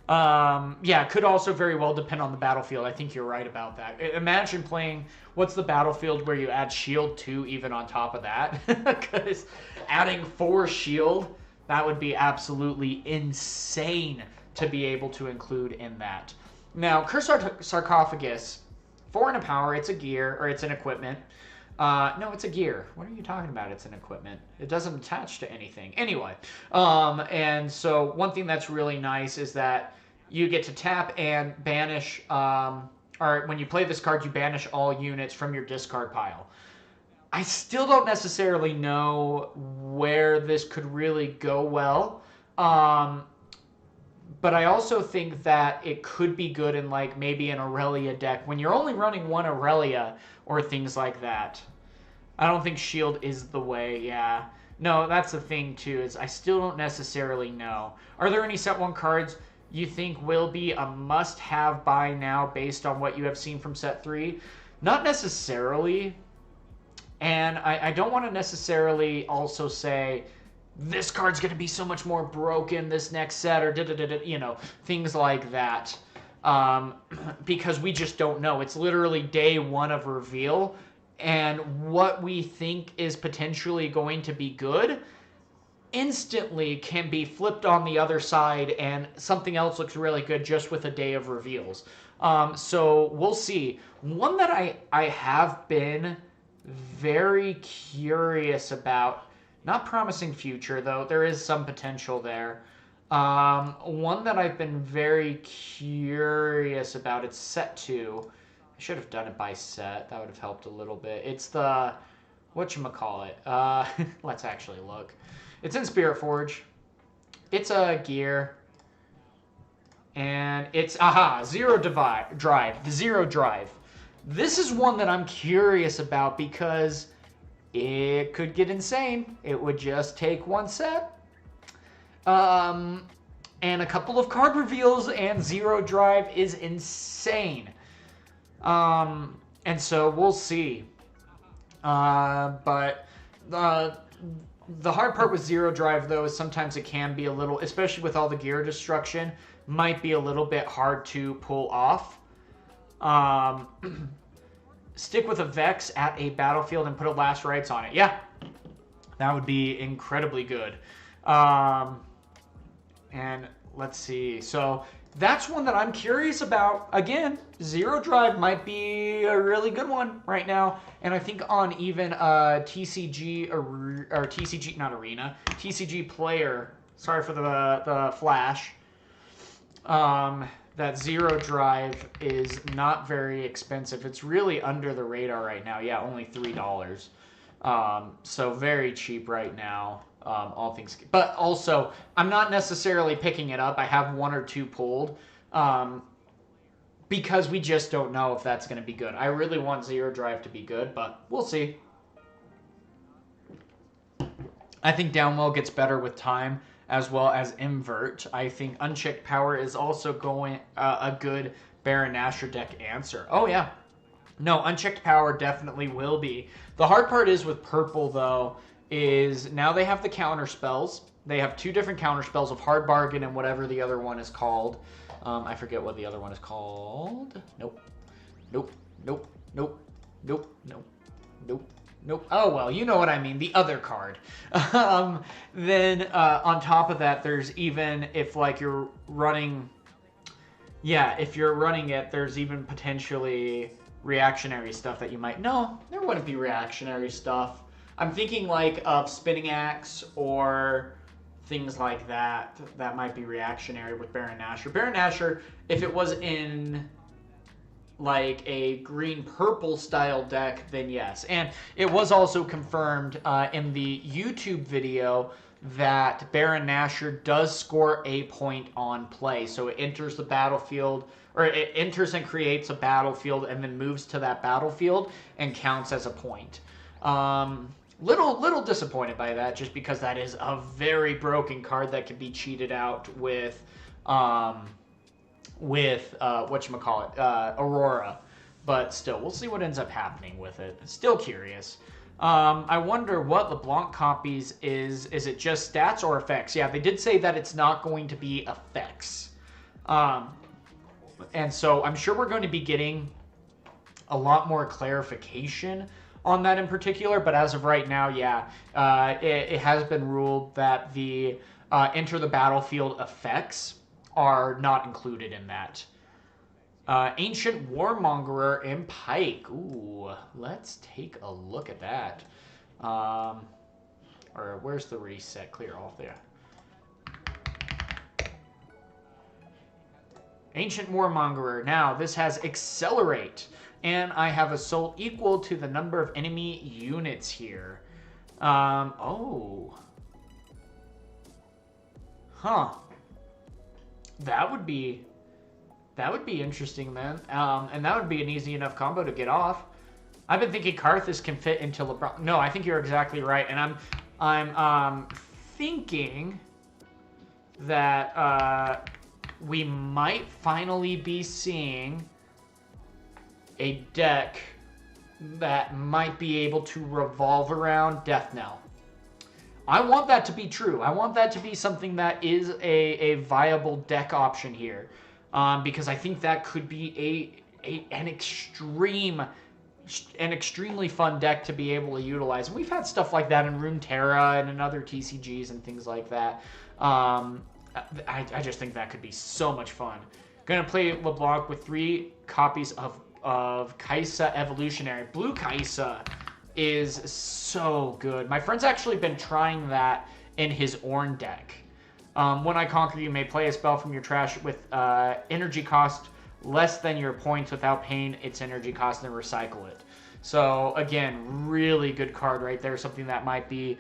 Yeah, could also very well depend on the battlefield. I think you're right about that. Imagine playing, what's the battlefield where you add shield 2 even on top of that? Because adding 4 shield, that would be absolutely insane to be able to include in that. Now, Cursed Sarcophagus, 4 and a power, it's a gear, or it's an equipment. No, it's a gear. What are you talking about? It's an equipment. It doesn't attach to anything. Anyway, and so one thing that's really nice is that you get to tap and banish, or when you play this card, you banish all units from your discard pile. I still don't necessarily know where this could really go well. But I also think that it could be good in like maybe an Aurelia deck when you're only running 1 Aurelia or things like that. I don't think shield is the way, yeah. No, that's the thing too, is I still don't necessarily know. Are there any set 1 cards you think will be a must-have by now based on what you have seen from set 3? Not necessarily. And I don't want to necessarily also say this card's going to be so much more broken this next set, or things like that. Because we just don't know. It's literally day 1 of reveal, and what we think is potentially going to be good instantly can be flipped on the other side, and something else looks really good just with a day of reveals. So we'll see. One that I have been very curious about, not promising future, though. There is some potential there. One that I've been very curious about, it's set 2. I should have done it by set. That would have helped a little bit. It's the, whatchamacallit. Let's actually look. It's in Spirit Forge. It's a gear. And it's, Zero Drive. The Zero Drive. This is one that I'm curious about because it could get insane. It would just take 1 set. And a couple of card reveals, and Zero Drive is insane. And so we'll see. But the hard part with Zero Drive, though, is sometimes it can be a little, especially with all the gear destruction, might be a little bit hard to pull off. Stick with a Vex at a battlefield and put a Last Rites on it. Yeah, that would be incredibly good. And let's see. So that's one that I'm curious about. Again, Zero Drive might be a really good one right now. And I think on even TCG, or TCG, not Arena, TCG Player, sorry for the flash, that Zero Drive is not very expensive. It's really under the radar right now. Yeah, only $3. So very cheap right now, all things. But also, I'm not necessarily picking it up. I have 1 or 2 pulled. because we just don't know if that's going to be good. I really want Zero Drive to be good, but we'll see. I think Downwell gets better with time, as well as Invert. I think Unchecked Power is also going a good Baron Nashor deck answer. Oh, yeah. No, Unchecked Power definitely will be. The hard part is with purple, though, is now they have the counter spells. They have 2 different counter spells of Hard Bargain and whatever the other one is called. I forget what the other one is called. Nope. Nope. Nope. Nope. Nope. Nope. Nope. Nope. Oh, well, you know what I mean. The other card. Then on top of that, there's even if like you're running... Yeah, if you're running it, there's even potentially reactionary stuff that you might... No, there wouldn't be reactionary stuff. I'm thinking like of Spinning Axe or things like that. That might be reactionary with Baron Nashor. Baron Nashor, if it was in like a green-purple style deck, then yes. And it was also confirmed in the YouTube video that Baron Nashor does score a point on play. So it enters the battlefield, or it enters and creates a battlefield and then moves to that battlefield and counts as a point. Little disappointed by that, just because that is a very broken card that can be cheated out with whatchamacallit, Aurora. But still, we'll see what ends up happening with it. Still curious. I wonder what LeBlanc copies is. Is it just stats or effects? Yeah, they did say that it's not going to be effects. And so I'm sure we're going to be getting a lot more clarification on that in particular. But as of right now, yeah, it has been ruled that the enter the battlefield effects are not included in that. Ancient Warmongerer and Pyke. Ooh, let's take a look at that. Or where's the reset? Clear all there. Ancient Warmongerer. Now, this has Accelerate. And I have Assault equal to the number of enemy units here. Oh. Huh. That would be interesting, man. And that would be an easy enough combo to get off. I've been thinking Karthus can fit into LeBlanc. No, I think you're exactly right. And I'm thinking that we might finally be seeing a deck that might be able to revolve around Death Knell. I want that to be true. I want that to be something that is a viable deck option here. Because I think that could be an extremely fun deck to be able to utilize. And we've had stuff like that in Runeterra and in other TCGs and things like that. I just think that could be so much fun. Gonna play LeBlanc with 3 copies of Kai'Sa Evolutionary. Blue Kai'Sa is so good. My friend's actually been trying that in his Ornn deck. When I conquer, you may play a spell from your trash with energy cost less than your points without paying its energy cost and recycle it. So again, really good card right there. Something that might be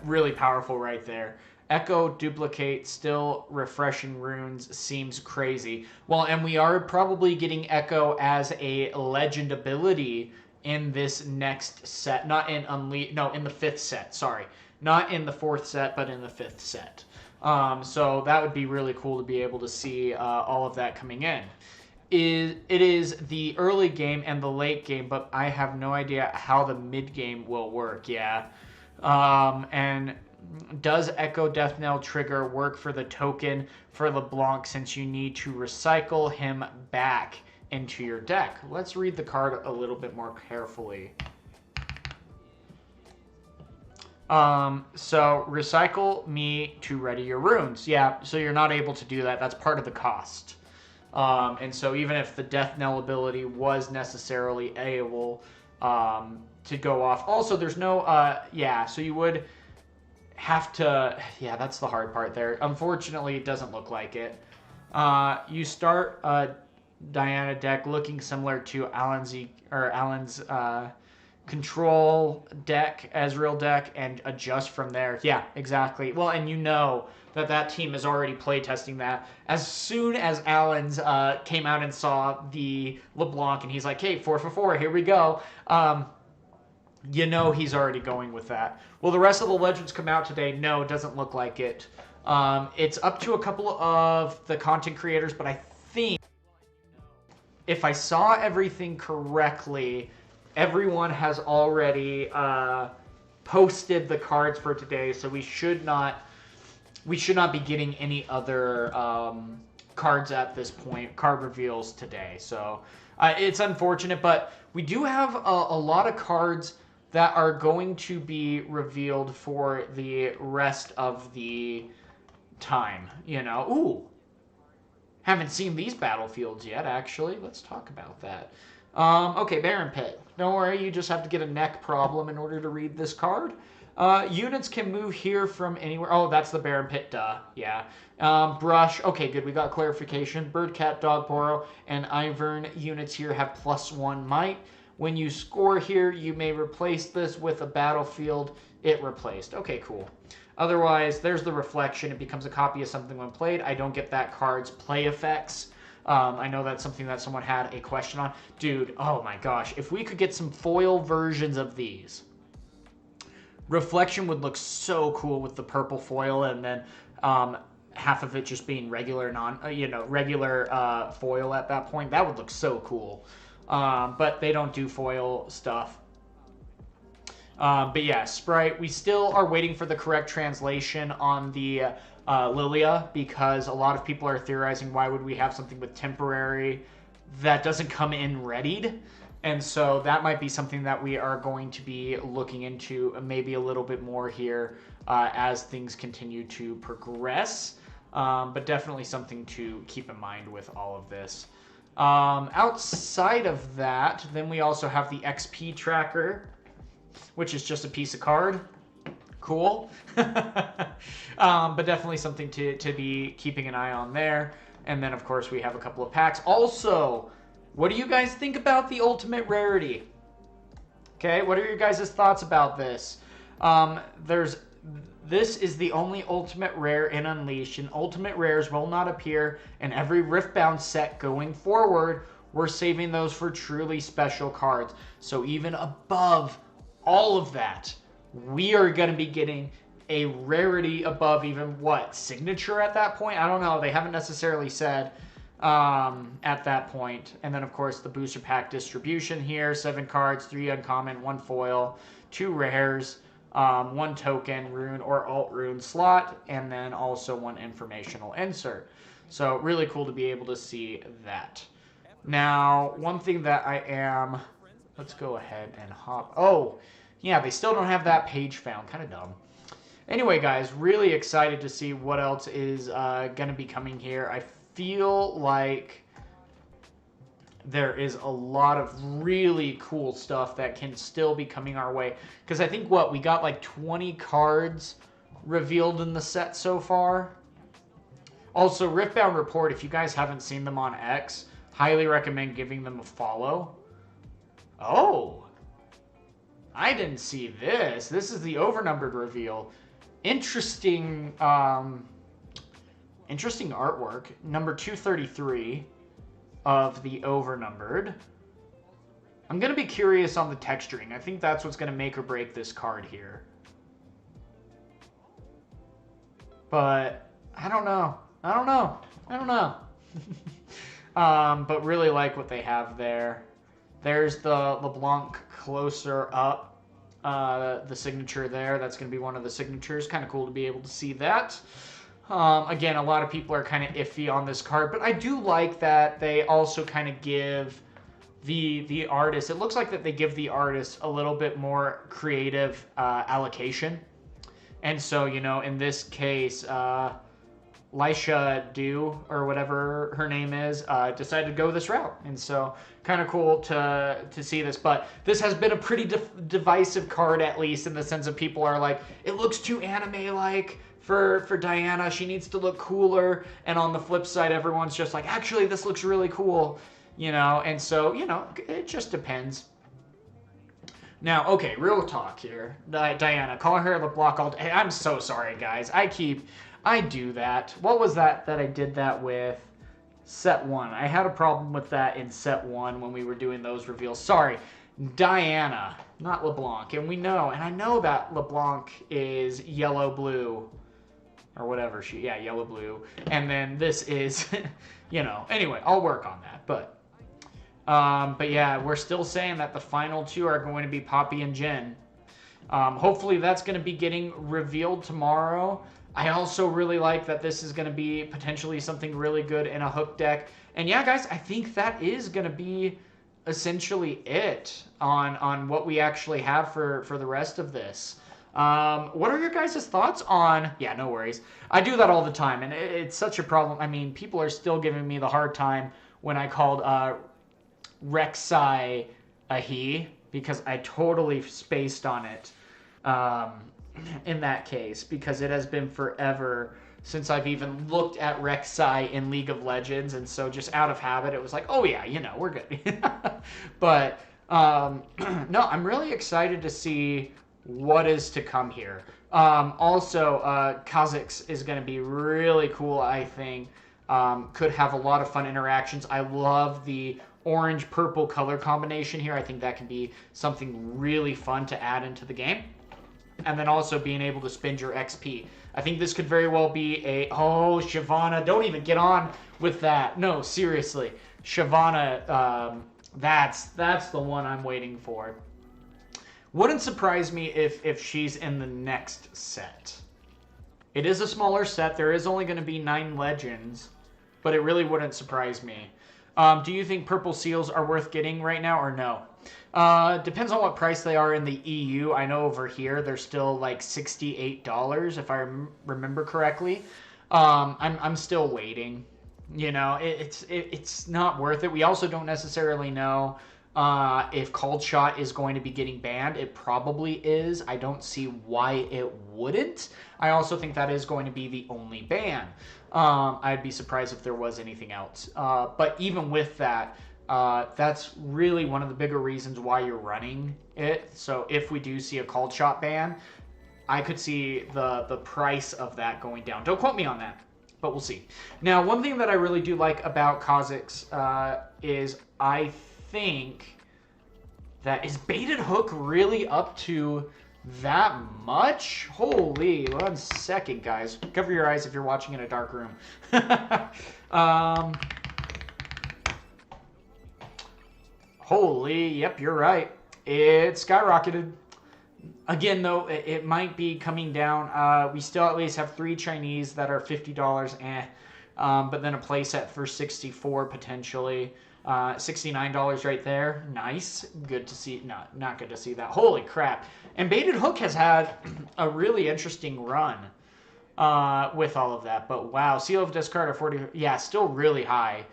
really powerful right there. Echo, Duplicate, still refreshing runes seems crazy. Well, and we are probably getting Echo as a legend ability in this next set. Not in in the 5th set, sorry. Not in the 4th set, but in the 5th set. So that would be really cool to be able to see all of that coming in. It is the early game and the late game, but I have no idea how the mid game will work. Yeah. And does Echo Death Knell trigger work for the token for LeBlanc since you need to recycle him back into your deck? Let's read the card a little bit more carefully. So recycle me to ready your runes. Yeah, so you're not able to do that. That's part of the cost. And so even if the Death Knell ability was necessarily able to go off. Also, there's no, so you would have to, that's the hard part there. Unfortunately, it doesn't look like it. You start a Diana deck looking similar to Alan's control deck, Ezreal deck, and adjust from there. Yeah, exactly. Well, and you know that team is already playtesting that. As soon as Allen's came out and saw the LeBlanc, and he's like, hey, 4 for 4, here we go. You know he's already going with that. Will the rest of the Legends come out today? No, it doesn't look like it. It's up to a couple of the content creators, but I think if I saw everything correctly, everyone has already posted the cards for today, so we should not be getting any other cards at this point, card reveals today. So it's unfortunate, but we do have a lot of cards that are going to be revealed for the rest of the time, you know. Ooh, haven't seen these battlefields yet, actually. Let's talk about that. Okay, Baron Pit. Don't worry, you just have to get a neck problem in order to read this card. Units can move here from anywhere. Oh, that's the Baron Pit, duh. Yeah. Brush. Okay, good. We got clarification. Bird, Cat, Dog, Poro, and Ivern units here have +1 might. When you score here, you may replace this with a battlefield it replaced. Okay, cool. Otherwise, there's the reflection. It becomes a copy of something when played. I don't get that card's play effects. I know that's something that someone had a question on. Dude, oh my gosh. If we could get some foil versions of these, reflection would look so cool with the purple foil, and then half of it just being regular regular foil at that point. That would look so cool. But they don't do foil stuff. But yeah, Sprite, we still are waiting for the correct translation on the Lilia, because a lot of people are theorizing why would we have something with temporary that doesn't come in readied. And so that might be something that we are going to be looking into maybe a little bit more here as things continue to progress. But definitely something to keep in mind with all of this. Outside of that, then we also have the XP tracker, which is just a piece of card. Cool. But definitely something to be keeping an eye on there. And then, of course, we have a couple of packs. Also, what do you guys think about the ultimate rarity? Okay, what are your guys' thoughts about this? This is the only ultimate rare in Unleashed, and ultimate rares will not appear in every Riftbound set going forward. We're saving those for truly special cards. So even above all of that, we are going to be getting a rarity above even what? Signature at that point? I don't know. They haven't necessarily said at that point. And then, of course, the booster pack distribution here. 7 cards, 3 uncommon, 1 foil, 2 rares, 1 token, rune or alt rune slot, and then also 1 informational insert. So really cool to be able to see that. Now, one thing that I am... Let's go ahead and hop... Oh, yeah, they still don't have that page found. Kind of dumb. Anyway, guys, really excited to see what else is going to be coming here. I feel like there is a lot of really cool stuff that can still be coming our way. Because I think, we got like 20 cards revealed in the set so far. Also, Riftbound Report, if you guys haven't seen them on X, highly recommend giving them a follow. Oh, I didn't see this. This is the overnumbered reveal. Interesting, interesting artwork. Number 233 of the overnumbered. I'm going to be curious on the texturing. I think that's what's going to make or break this card here. But I don't know. But really like what they have there. There's the LeBlanc closer up. The signature there. That's going to be one of the signatures. Kind of cool to be able to see that. Again, a lot of people are kind of iffy on this card, but I do like that they also kind of give the artist, it looks like that they give the artist a little bit more creative allocation. And so, you know, in this case, Lisha Dew, or whatever her name is, decided to go this route. And so, kind of cool to see this. But this has been a pretty divisive card, at least, in the sense of people are like, it looks too anime-like for Diana. She needs to look cooler. And on the flip side, everyone's just like, actually, this looks really cool. You know, and so, you know, it just depends. Now, okay, real talk here. Diana, call her LeBlanc all day. I'm so sorry, guys. I do that. What was that I did that with? Set 1. I had a problem with that in set 1 when we were doing those reveals. Sorry. Diana, not LeBlanc. And I know that LeBlanc is yellow-blue. Or whatever yeah, yellow-blue. And then this is, anyway, I'll work on that. But yeah, we're still saying that the final 2 are going to be Poppy and Jhin. Hopefully that's going to be getting revealed tomorrow. I also really like that this is going to be potentially something really good in a hook deck. And yeah, guys, I think that is going to be essentially it on what we actually have for the rest of this. What are your guys' thoughts on... Yeah, no worries. I do that all the time, and it's such a problem. I mean, people are still giving me the hard time when I called Rek'Sai a he, because I totally spaced on it in that case, because it has been forever since I've even looked at Rek'Sai in League of Legends, and so just out of habit, it was like, oh yeah, we're good. But, no, I'm really excited to see what is to come here. Also, Kha'Zix is going to be really cool, I think. Could have a lot of fun interactions. I love the orange-purple color combination here. I think that can be something really fun to add into the game. And then also being able to spend your XP. I think this could very well be oh, Shyvana, don't even get on with that. No, seriously. Shyvana, that's the one I'm waiting for. Wouldn't surprise me if she's in the next set. It is a smaller set. There is only going to be 9 legends, but it really wouldn't surprise me. Do you think purple seals are worth getting right now or no? Depends on what price they are in the EU. I know over here they're still like $68 if I remember correctly. I'm still waiting. It's not worth it. We also don't necessarily know if Cold Shot is going to be getting banned. It probably is. I don't see why it wouldn't. I also think that is going to be the only ban. I'd be surprised if there was anything else. But even with that, that's really one of the bigger reasons why you're running it. So if we do see a Cold Shot ban, I could see the price of that going down. Don't quote me on that, but we'll see. Now, one thing that I really do like about Kha'Zix is I think that is baited hook really up to that much? Holy, 1 second, guys. Cover your eyes if you're watching in a dark room. Holy, yep, you're right. It skyrocketed. Again, though, it might be coming down. We still at least have 3 Chinese that are $50, but then a playset for $64 potentially. $69 right there. Nice. Good to see. Not good to see that. Holy crap. And Baited Hook has had a really interesting run with all of that. But wow, Seal of Discard at 40. Yeah, still really high.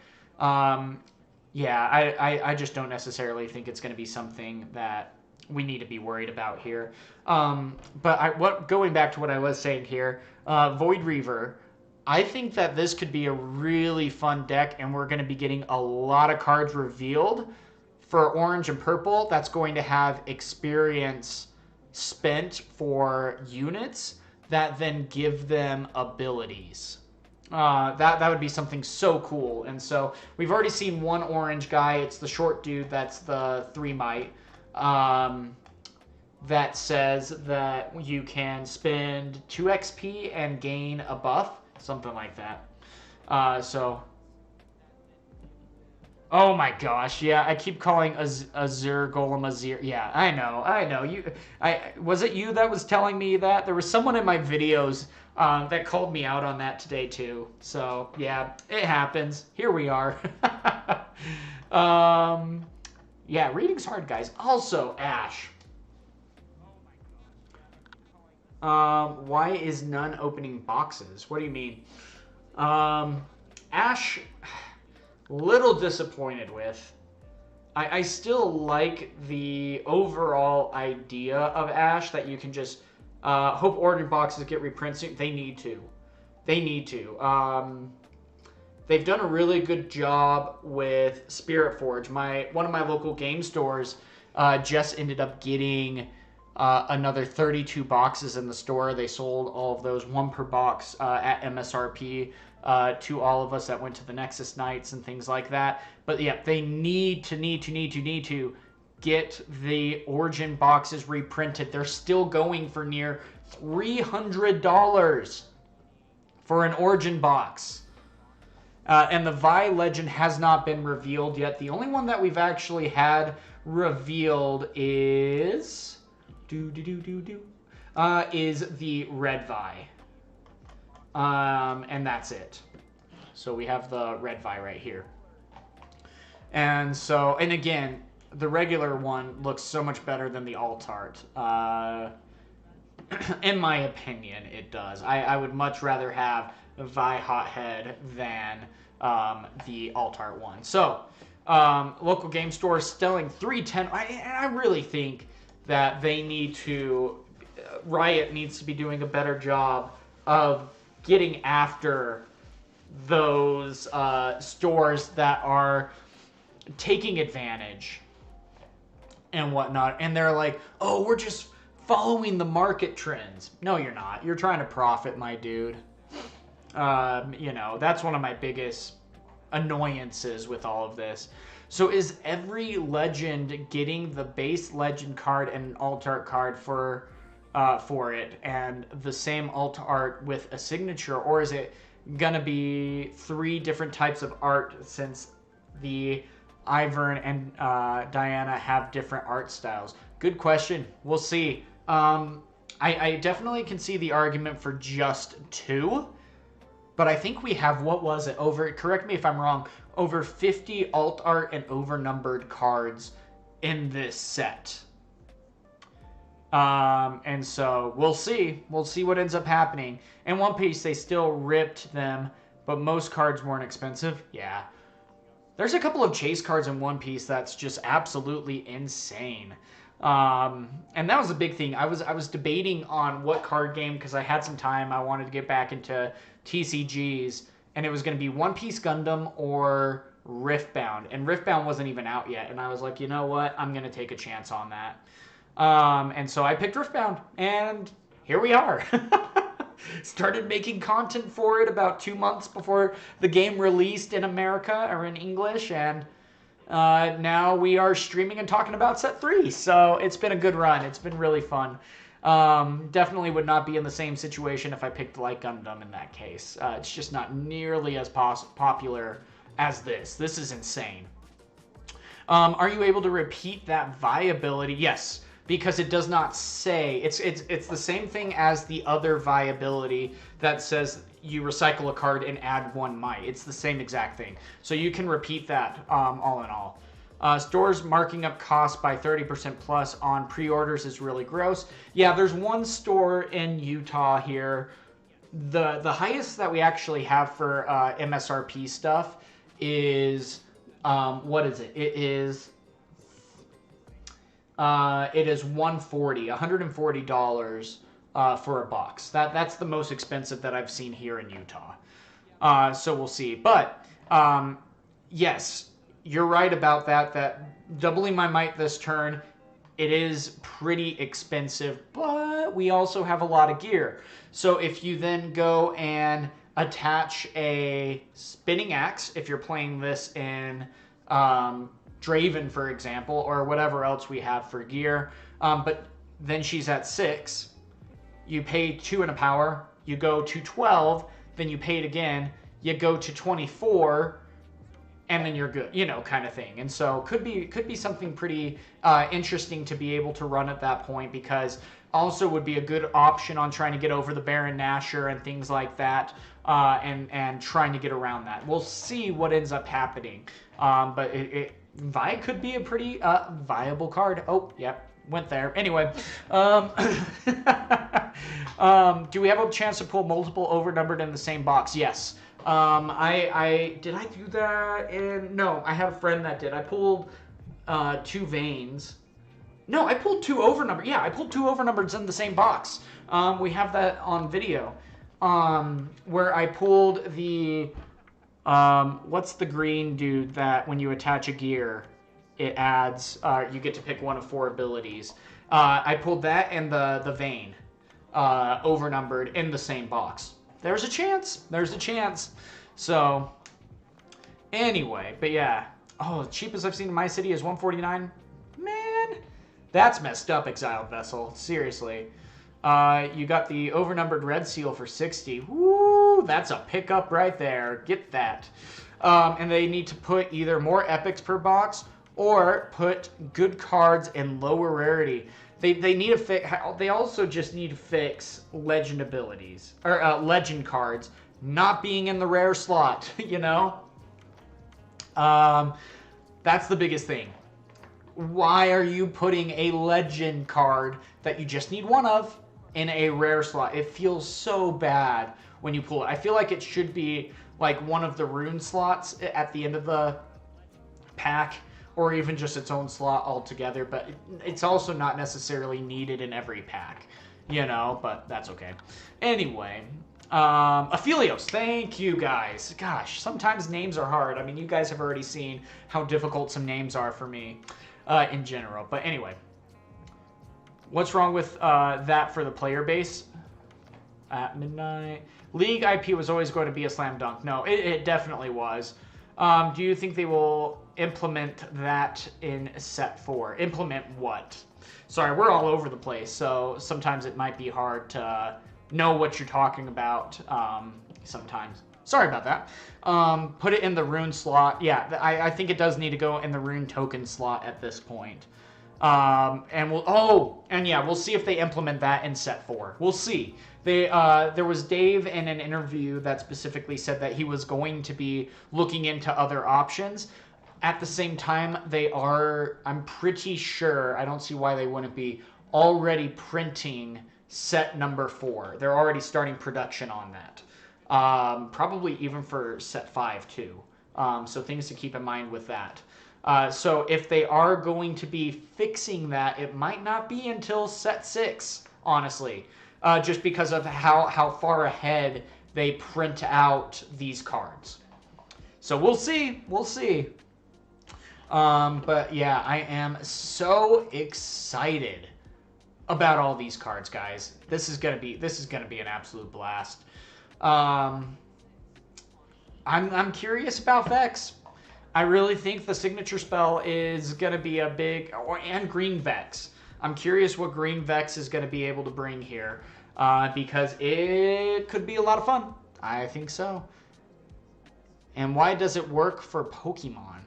Yeah, I just don't necessarily think it's going to be something that we need to be worried about here. But going back to what I was saying here, Void Reaver, I think that this could be a really fun deck, and we're going to be getting a lot of cards revealed for orange and purple. That's going to have experience spent for units that then give them abilities. That would be something so cool. And so we've already seen one orange guy. It's the short dude. That's the 3 might. That says that you can spend 2 XP and gain a buff. Something like that. Oh my gosh, yeah, I keep calling Azure Golem Azure. Yeah, I know. Was it you that was telling me that? There was someone in my videos that called me out on that today too. So yeah, it happens. Here we are. Yeah, reading's hard, guys. Also, Ash. Why is none opening boxes? What do you mean? Ash, little disappointed with. I still like the overall idea of Ash, that you can just hope ordered boxes get reprinted. They need to. They've done a really good job with Spirit Forge. One of my local game stores just ended up getting another 32 boxes in the store. They sold all of those, one per box at MSRP to all of us that went to the Nexus nights and things like that. But yeah, they need to get the Origin boxes reprinted. They're still going for near $300 for an Origin box. And the Vi Legend has not been revealed yet. The only one that we've actually had revealed is is the Red Vi. And that's it. So we have the Red Vi right here. And so, and again, the regular one looks so much better than the alt art. In my opinion, it does. I would much rather have Vi Hothead than the alt art one. So, local game stores selling $310. I really think that they need to, Riot needs to be doing a better job of getting after those stores that are taking advantage and whatnot. And they're like, oh, we're just following the market trends. No, you're not. You're trying to profit, my dude. You know, that's one of my biggest annoyances with all of this. So is every legend getting the base legend card and an alt art card for it, and the same alt art with a signature, or is it gonna be 3 different types of art since the Ivern and Diana have different art styles? Good question. We'll see. I definitely can see the argument for just 2, but I think we have, what was it, over, correct me if I'm wrong, over 50 alt art and overnumbered cards in this set. And so we'll see. We'll see what ends up happening. In One Piece, they still ripped them, but most cards weren't expensive. Yeah. There's a couple of chase cards in One Piece that's just absolutely insane. And that was a big thing. I was debating on what card game, because I had some time. I wanted to get back into TCGs, and it was going to be One Piece Gundam or Riftbound. And Riftbound wasn't even out yet. And I was like, you know what? I'm going to take a chance on that. And so I picked Riftbound, and here we are. Started making content for it about 2 months before the game released in America, or in English, and now we are streaming and talking about set 3. So it's been a good run. It's been really fun. Definitely would not be in the same situation if I picked Light Gundam in that case. It's just not nearly as popular as this. This is insane. Are you able to repeat that viability? Yes, because it does not say. It's the same thing as the other viability that says you recycle a card and add 1 might. It's the same exact thing. So you can repeat that all in all. Stores marking up costs by 30% plus on pre-orders is really gross. Yeah, there's one store in Utah here. The highest that we actually have for MSRP stuff is, what is it? It is $140 for a box. That's the most expensive that I've seen here in Utah. So we'll see. But yes, you're right about that. That doubling my might this turn, it is pretty expensive, but we also have a lot of gear. So if you then go and attach a spinning axe, if you're playing this in Draven, for example, or whatever else we have for gear, but then she's at 6, you pay 2 in a power, you go to 12, then you pay it again, you go to 24, and then you're good, you know, kind of thing. And so could be something pretty interesting to be able to run at that point, because also would be a good option on trying to get over the Baron Nashor and things like that, and trying to get around that. We'll see what ends up happening, but Vi could be a pretty viable card. Oh, yep, went there. Anyway, do we have a chance to pull multiple overnumbered in the same box? Yes. Did I do that? No, I have a friend that did. I pulled 2 veins. No, I pulled 2 overnumbered. Yeah, I pulled 2 overnumbered in the same box. We have that on video. Where I pulled the what's the green dude that when you attach a gear? it adds, you get to pick one of 4 abilities. I pulled that and the Vein, overnumbered in the same box. There's a chance. There's a chance. So, anyway, but yeah. Oh, cheapest I've seen in my city is 149. Man, that's messed up, Exiled Vessel. Seriously. You got the overnumbered Red Seal for 60. Woo, that's a pickup right there. Get that. And they need to put either more epics per box or put good cards in lower rarity. They need to fix. They also just need to fix legend abilities or legend cards not being in the rare slot. You know, that's the biggest thing. Why are you putting a legend card that you just need one of in a rare slot? It feels so bad when you pull it. I feel like it should be like one of the rune slots at the end of the pack, or even just its own slot altogether, but it's also not necessarily needed in every pack, you know, but that's okay. Anyway, Aphelios, thank you guys. Gosh, sometimes names are hard. I mean, you guys have already seen how difficult some names are for me in general. But anyway, what's wrong with that for the player base? At midnight. League IP was always going to be a slam dunk. No, it definitely was. Do you think they will implement that in set 4? Implement what? Sorry, we're all over the place, so sometimes it might be hard to know what you're talking about sometimes. Sorry about that. Put it in the rune slot. Yeah, I think it does need to go in the rune token slot at this point. And we'll see if they implement that in set 4. We'll see. There was Dave in an interview that specifically said that he was going to be looking into other options. At the same time, they are, I'm pretty sure, I don't see why they wouldn't be, already printing set number 4. They're already starting production on that. Probably even for set 5 too. So things to keep in mind with that. So if they are going to be fixing that, it might not be until set 6, honestly. Just because of how far ahead they print out these cards. So we'll see. We'll see. But yeah, I am so excited about all these cards, guys. This is gonna be an absolute blast. I'm curious about Vex. I really think the signature spell is gonna be a big, and Green Vex. I'm curious what Green Vex is gonna be able to bring here, because it could be a lot of fun. I think so. And why does it work for Pokemon?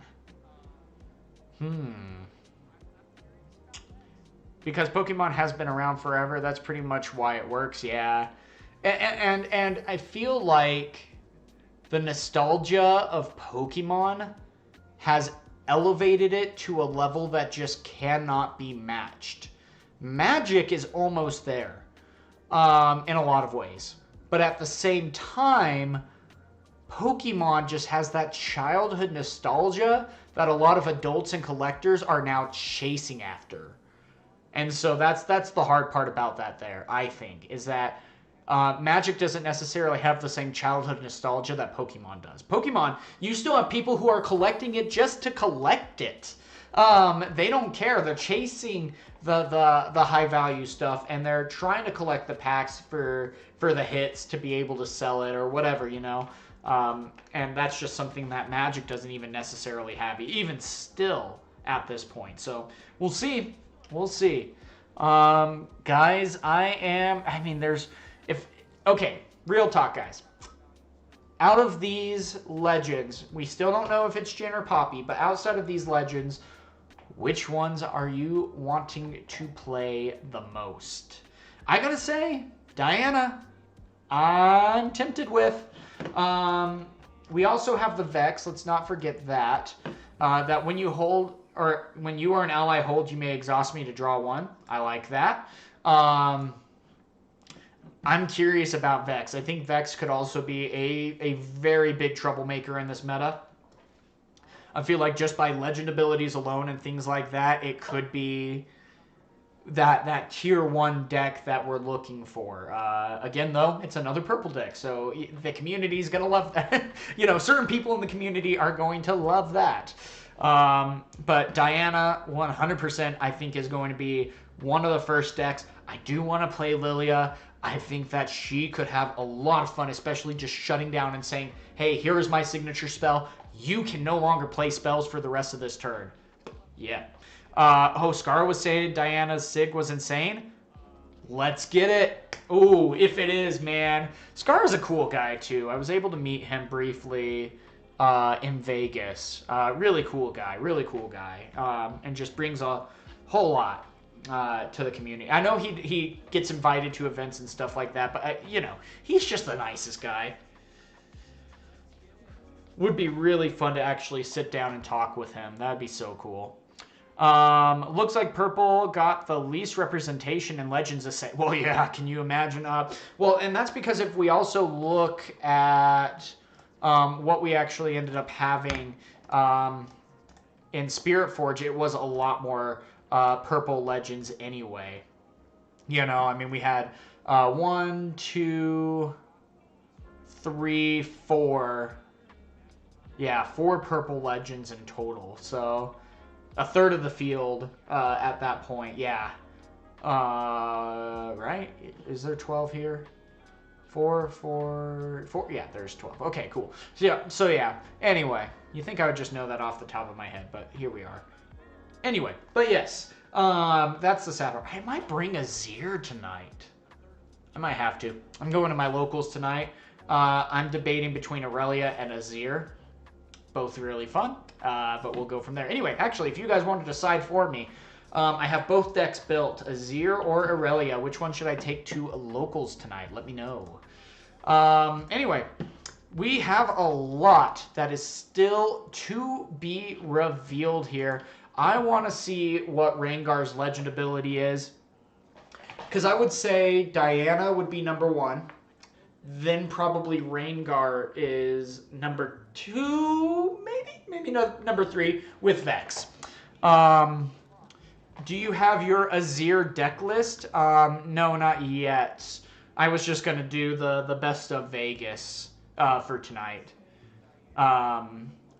Because Pokemon has been around forever. That's pretty much why it works, yeah. And I feel like the nostalgia of Pokemon has elevated it to a level that just cannot be matched. Magic is almost there in a lot of ways. But at the same time, Pokemon just has that childhood nostalgia that a lot of adults and collectors are now chasing after. And so that's the hard part about that there, I think, is that Magic doesn't necessarily have the same childhood nostalgia that Pokemon does. Pokemon, you still have people who are collecting it just to collect it. They don't care. They're chasing the high value stuff, and they're trying to collect the packs for the hits to be able to sell it or whatever, you know. And that's just something that Magic doesn't even necessarily have, even still at this point. So we'll see. We'll see. Guys, okay, real talk, guys. Out of these legends, we still don't know if it's Jhin or Poppy, but outside of these legends, which ones are you wanting to play the most? I gotta say, Diana, I'm tempted with. We also have the Vex. Let's not forget that. That when you hold, or when you or an ally hold, you may exhaust me to draw 1. I like that. I'm curious about Vex. I think Vex could also be a very big troublemaker in this meta. I feel like just by legend abilities alone and things like that, it could be that tier 1 deck that we're looking for. Again, though, it's another purple deck, so the community is going to love that. You know, certain people in the community are going to love that. But Diana, 100%, I think is going to be one of the first decks. I do want to play Lilia. I think that she could have a lot of fun, especially just shutting down and saying, hey, here is my signature spell. You can no longer play spells for the rest of this turn. Yeah. Scar was saying Diana's Sig was insane. Let's get it. Ooh, if it is, man. Scar is a cool guy, too. I was able to meet him briefly in Vegas. Really cool guy. Really cool guy. And just brings a whole lot to the community. I know he gets invited to events and stuff like that, but, you know, he's just the nicest guy. Would be really fun to actually sit down and talk with him. That'd be so cool. Looks like purple got the least representation in Legends of Say. Well, yeah, can you imagine? Well, and that's because if we also look at what we actually ended up having in Spirit Forge, it was a lot more purple Legends anyway. You know, I mean, we had 1, 2, 3, 4. Yeah, 4 purple Legends in total. So a third of the field at that point. Yeah. Right? Is there 12 here? 4, 4, 4. Yeah, there's 12. Okay, cool. So yeah. Anyway, you think I would just know that off the top of my head, but here we are. Anyway, but yes, that's the sad part. I might bring Azure tonight. I might have to. I'm going to my locals tonight. I'm debating between Aurelia and Azure. Both really fun, but we'll go from there. Anyway, actually, if you guys want to decide for me, I have both decks built, Azure or Aurelia. Which one should I take to locals tonight? Let me know. Anyway, we have a lot that is still to be revealed here. I want to see what Rengar's legend ability is, because I would say Diana would be number 1. Then probably Rengar is number 2, maybe number 3 with Vex. Do you have your Azure deck list? No, not yet. I was just going to do the best of Vegas for tonight,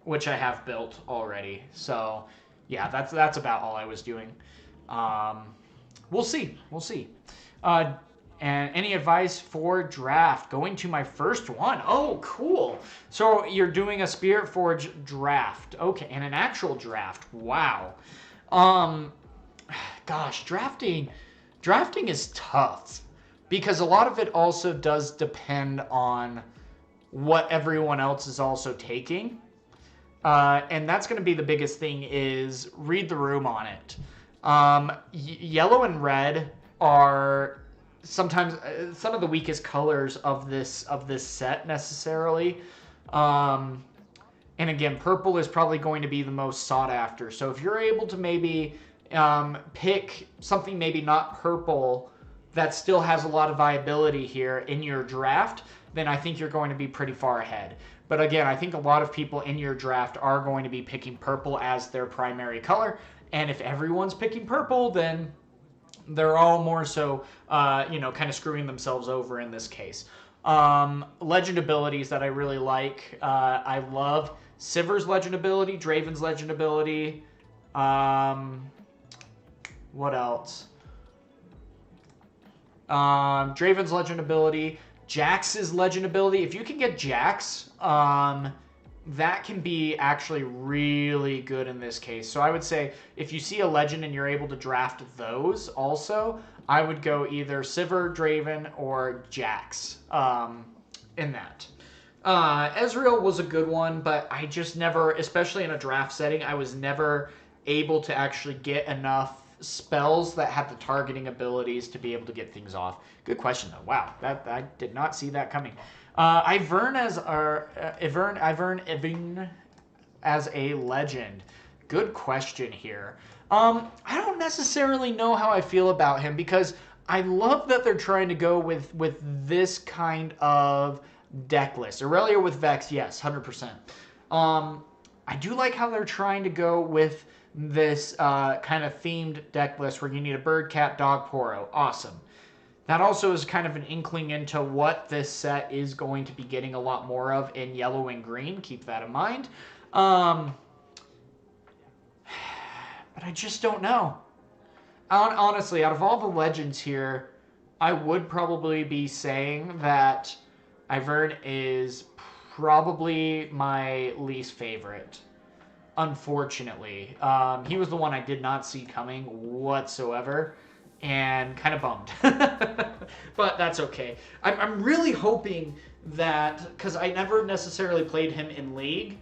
which I have built already. So, yeah, that's about all I was doing. We'll see. We'll see. And any advice for draft? Going to my first one. Oh, cool. So you're doing a Spirit Forge draft. Okay, and an actual draft. Wow. Gosh, drafting is tough because a lot of it also does depend on what everyone else is also taking. And that's going to be the biggest thing is read the room on it. Yellow and red are sometimes some of the weakest colors of this set necessarily. And again, purple is probably going to be the most sought after. So if you're able to maybe pick something maybe not purple that still has a lot of viability here in your draft, then I think you're going to be pretty far ahead. But again, I think a lot of people in your draft are going to be picking purple as their primary color. And if everyone's picking purple, then they're all more so, kind of screwing themselves over in this case. Legend abilities that I really like. I love Sivir's legend ability, Draven's legend ability. What else? Draven's legend ability, Jax's legend ability. If you can get Jax, that can be actually really good in this case. So I would say if you see a legend and you're able to draft those also, I would go either Sivir, Draven, or Jax in that. Ezreal was a good one, but I just never, especially in a draft setting, I was never able to actually get enough spells that had the targeting abilities to be able to get things off. Good question though. Wow, that I did not see that coming. Ivern as a legend. Good question here. I don't necessarily know how I feel about him because I love that they're trying to go with this kind of deck list. Aurelia with Vex, yes, 100%. I do like how they're trying to go with this kind of themed deck list where you need a bird, cat, dog, Poro. Awesome. That also is kind of an inkling into what this set is going to be getting a lot more of in yellow and green. Keep that in mind. I just don't know. Honestly, out of all the legends here, I would probably be saying that Ivern is probably my least favorite. Unfortunately. He was the one I did not see coming whatsoever, and kind of bummed. But that's okay. I'm really hoping that, because I never necessarily played him in League,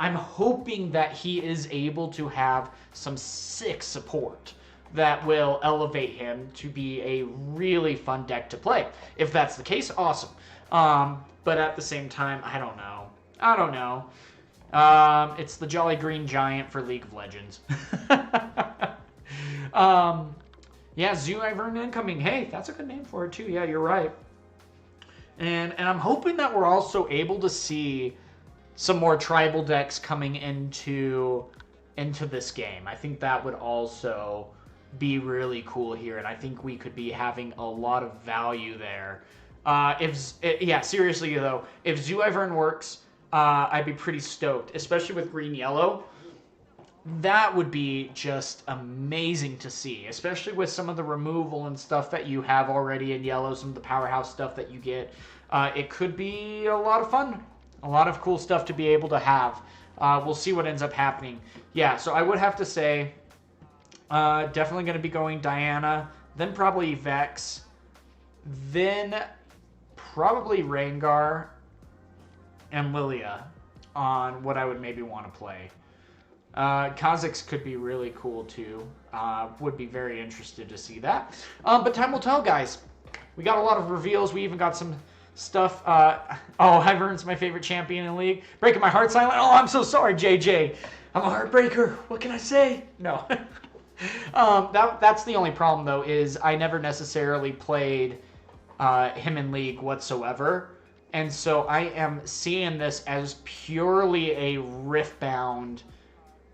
I'm hoping that he is able to have some sick support that will elevate him to be a really fun deck to play. If that's the case, awesome. But at the same time, I don't know. It's the Jolly Green Giant for League of Legends. Yeah, Zoo Ivern incoming. Hey, that's a good name for it too. Yeah, you're right. And I'm hoping that we're also able to see some more tribal decks coming into this game. I think that would also be really cool here, and I think we could be having a lot of value there. Seriously though, if Zoo Ivern works, I'd be pretty stoked, especially with green-yellow. That would be just amazing to see, especially with some of the removal and stuff that you have already in yellow, some of the powerhouse stuff that you get. It could be a lot of fun, a lot of cool stuff to be able to have. We'll see what ends up happening. Yeah, so I would have to say definitely going to be going Diana, then probably Vex, then probably Rengar and Lilia on what I would maybe want to play. Kha'Zix could be really cool too. Would be very interested to see that. But time will tell, guys. We got a lot of reveals. We even got some stuff. Ivern's my favorite champion in League. Breaking my heart silent. Oh, I'm so sorry, JJ. I'm a heartbreaker. What can I say? No. That's the only problem, though, is I never necessarily played him in League whatsoever. And so I am seeing this as purely a Riftbound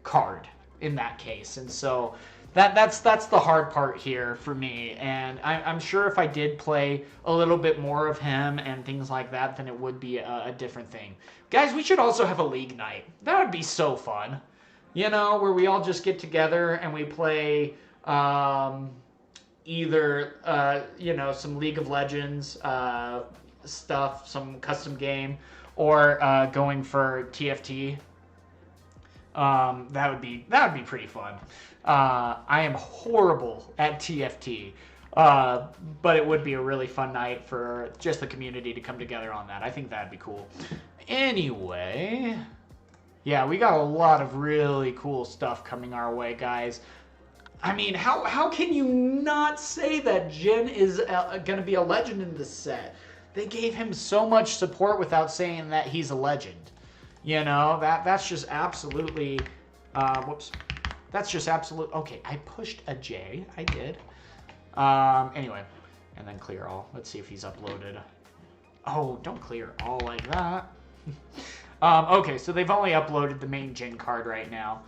card in that case. And so that's the hard part here for me. And I'm sure if I did play a little bit more of him and things like that, then it would be a different thing. Guys, we should also have a League night. That would be so fun. You know, where we all just get together and we play either, some League of Legends stuff, some custom game, or going for TFT. That would be pretty fun. I am horrible at TFT, but it would be a really fun night for just the community to come together on that. I think that'd be cool. Anyway, yeah, we got a lot of really cool stuff coming our way, guys. I mean, how can you not say that Jhin is going to be a legend in this set? They gave him so much support without saying that he's a legend. You know, that's just absolutely, that's just absolute. Okay, I pushed a J. I did. Anyway, and then clear all. Let's see if he's uploaded. Oh, don't clear all like that. Okay, so they've only uploaded the main Jhin card right now.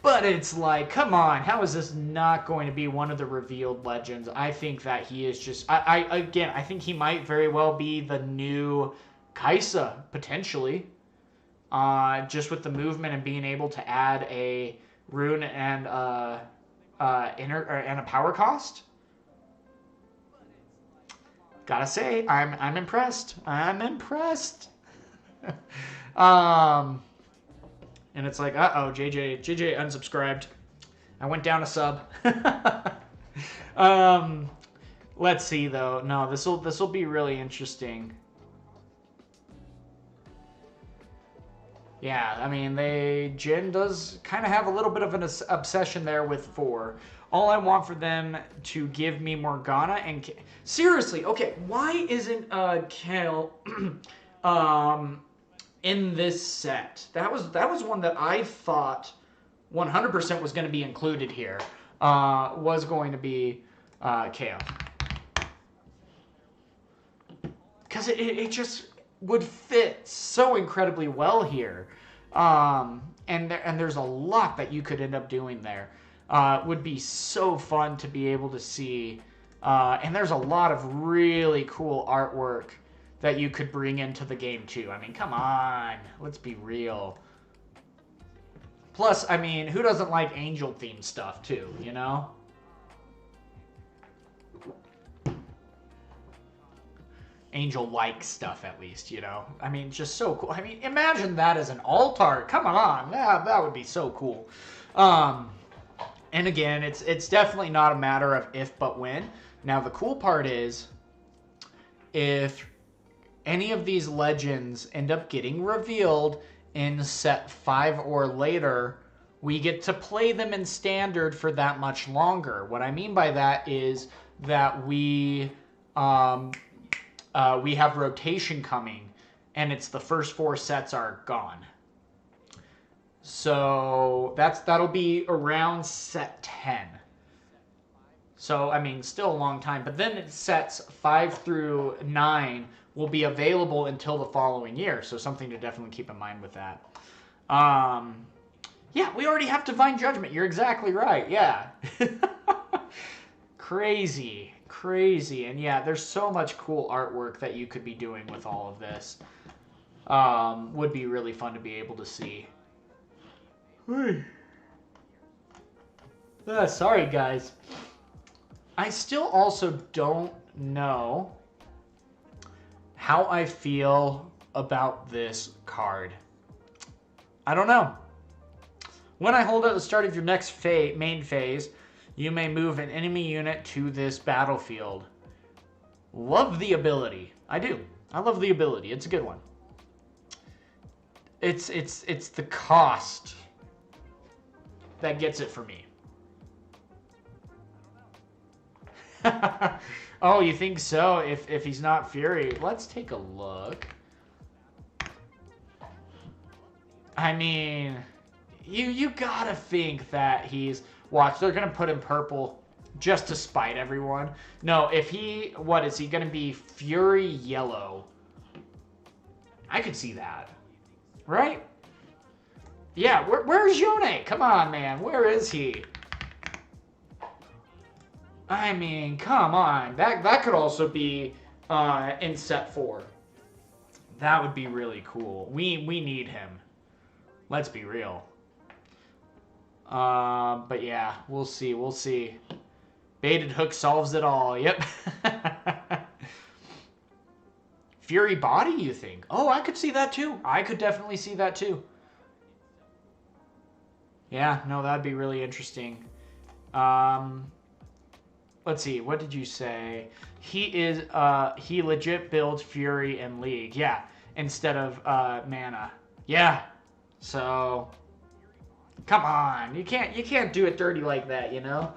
But it's like, come on, how is this not going to be one of the revealed legends? I think that he is just, I think he might very well be the new Kaisa, potentially. Just with the movement and being able to add a rune and and a power cost. Gotta say, I'm impressed. I'm impressed. And it's like, JJ unsubscribed. I went down a sub. Let's see though. No, this will be really interesting. Yeah, I mean, Jhin does kind of have a little bit of an obsession there with 4. All I want for them to give me Morgana and seriously, okay, why isn't Kale in this set? That was one that I thought 100% was going to be included here. Was going to be Kale. Because it just would fit so incredibly well here. And there's a lot that you could end up doing there. Would be so fun to be able to see. And there's a lot of really cool artwork that you could bring into the game too. I mean, come on, let's be real. Plus, I mean, who doesn't like angel-themed stuff, too, you know? Angel-like stuff, at least, you know? I mean, just so cool. I mean, imagine that as an altar. Come on. That would be so cool. And again, it's definitely not a matter of if but when. Now, the cool part is, if any of these legends end up getting revealed in set 5 or later, we get to play them in standard for that much longer. What I mean by that is that we have rotation coming, and it's the first 4 sets are gone. So that'll be around set 10. So, I mean, still a long time. But then sets 5 through 9 will be available until the following year. So something to definitely keep in mind with that. Yeah, we already have Divine Judgment. You're exactly right. Yeah. Crazy. Crazy. And yeah, there's so much cool artwork that you could be doing with all of this. Would be really fun to be able to see. Sorry, guys. I still also don't know how I feel about this card. I don't know. When I hold at the start of your next main phase, you may move an enemy unit to this battlefield. Love the ability. I do. I love the ability. It's a good one. It's the cost that gets it for me. Oh, you think so? If he's not Fury, let's take a look. I mean, you gotta think that he's... Watch, they're gonna put him purple just to spite everyone. No, if he... What, is he gonna be Fury yellow? I could see that. Right? Yeah, where's Yone? Come on, man. Where is he? I mean, come on. That could also be in set 4. That would be really cool. We need him. Let's be real. But yeah, we'll see. We'll see. Baited hook solves it all. Yep. Fury body, you think? Oh, I could see that too. I could definitely see that too. Yeah, no, that'd be really interesting. Let's see, what did you say? He legit builds Fury and League. Yeah, instead of mana. Yeah. So come on. You can't do it dirty like that, you know?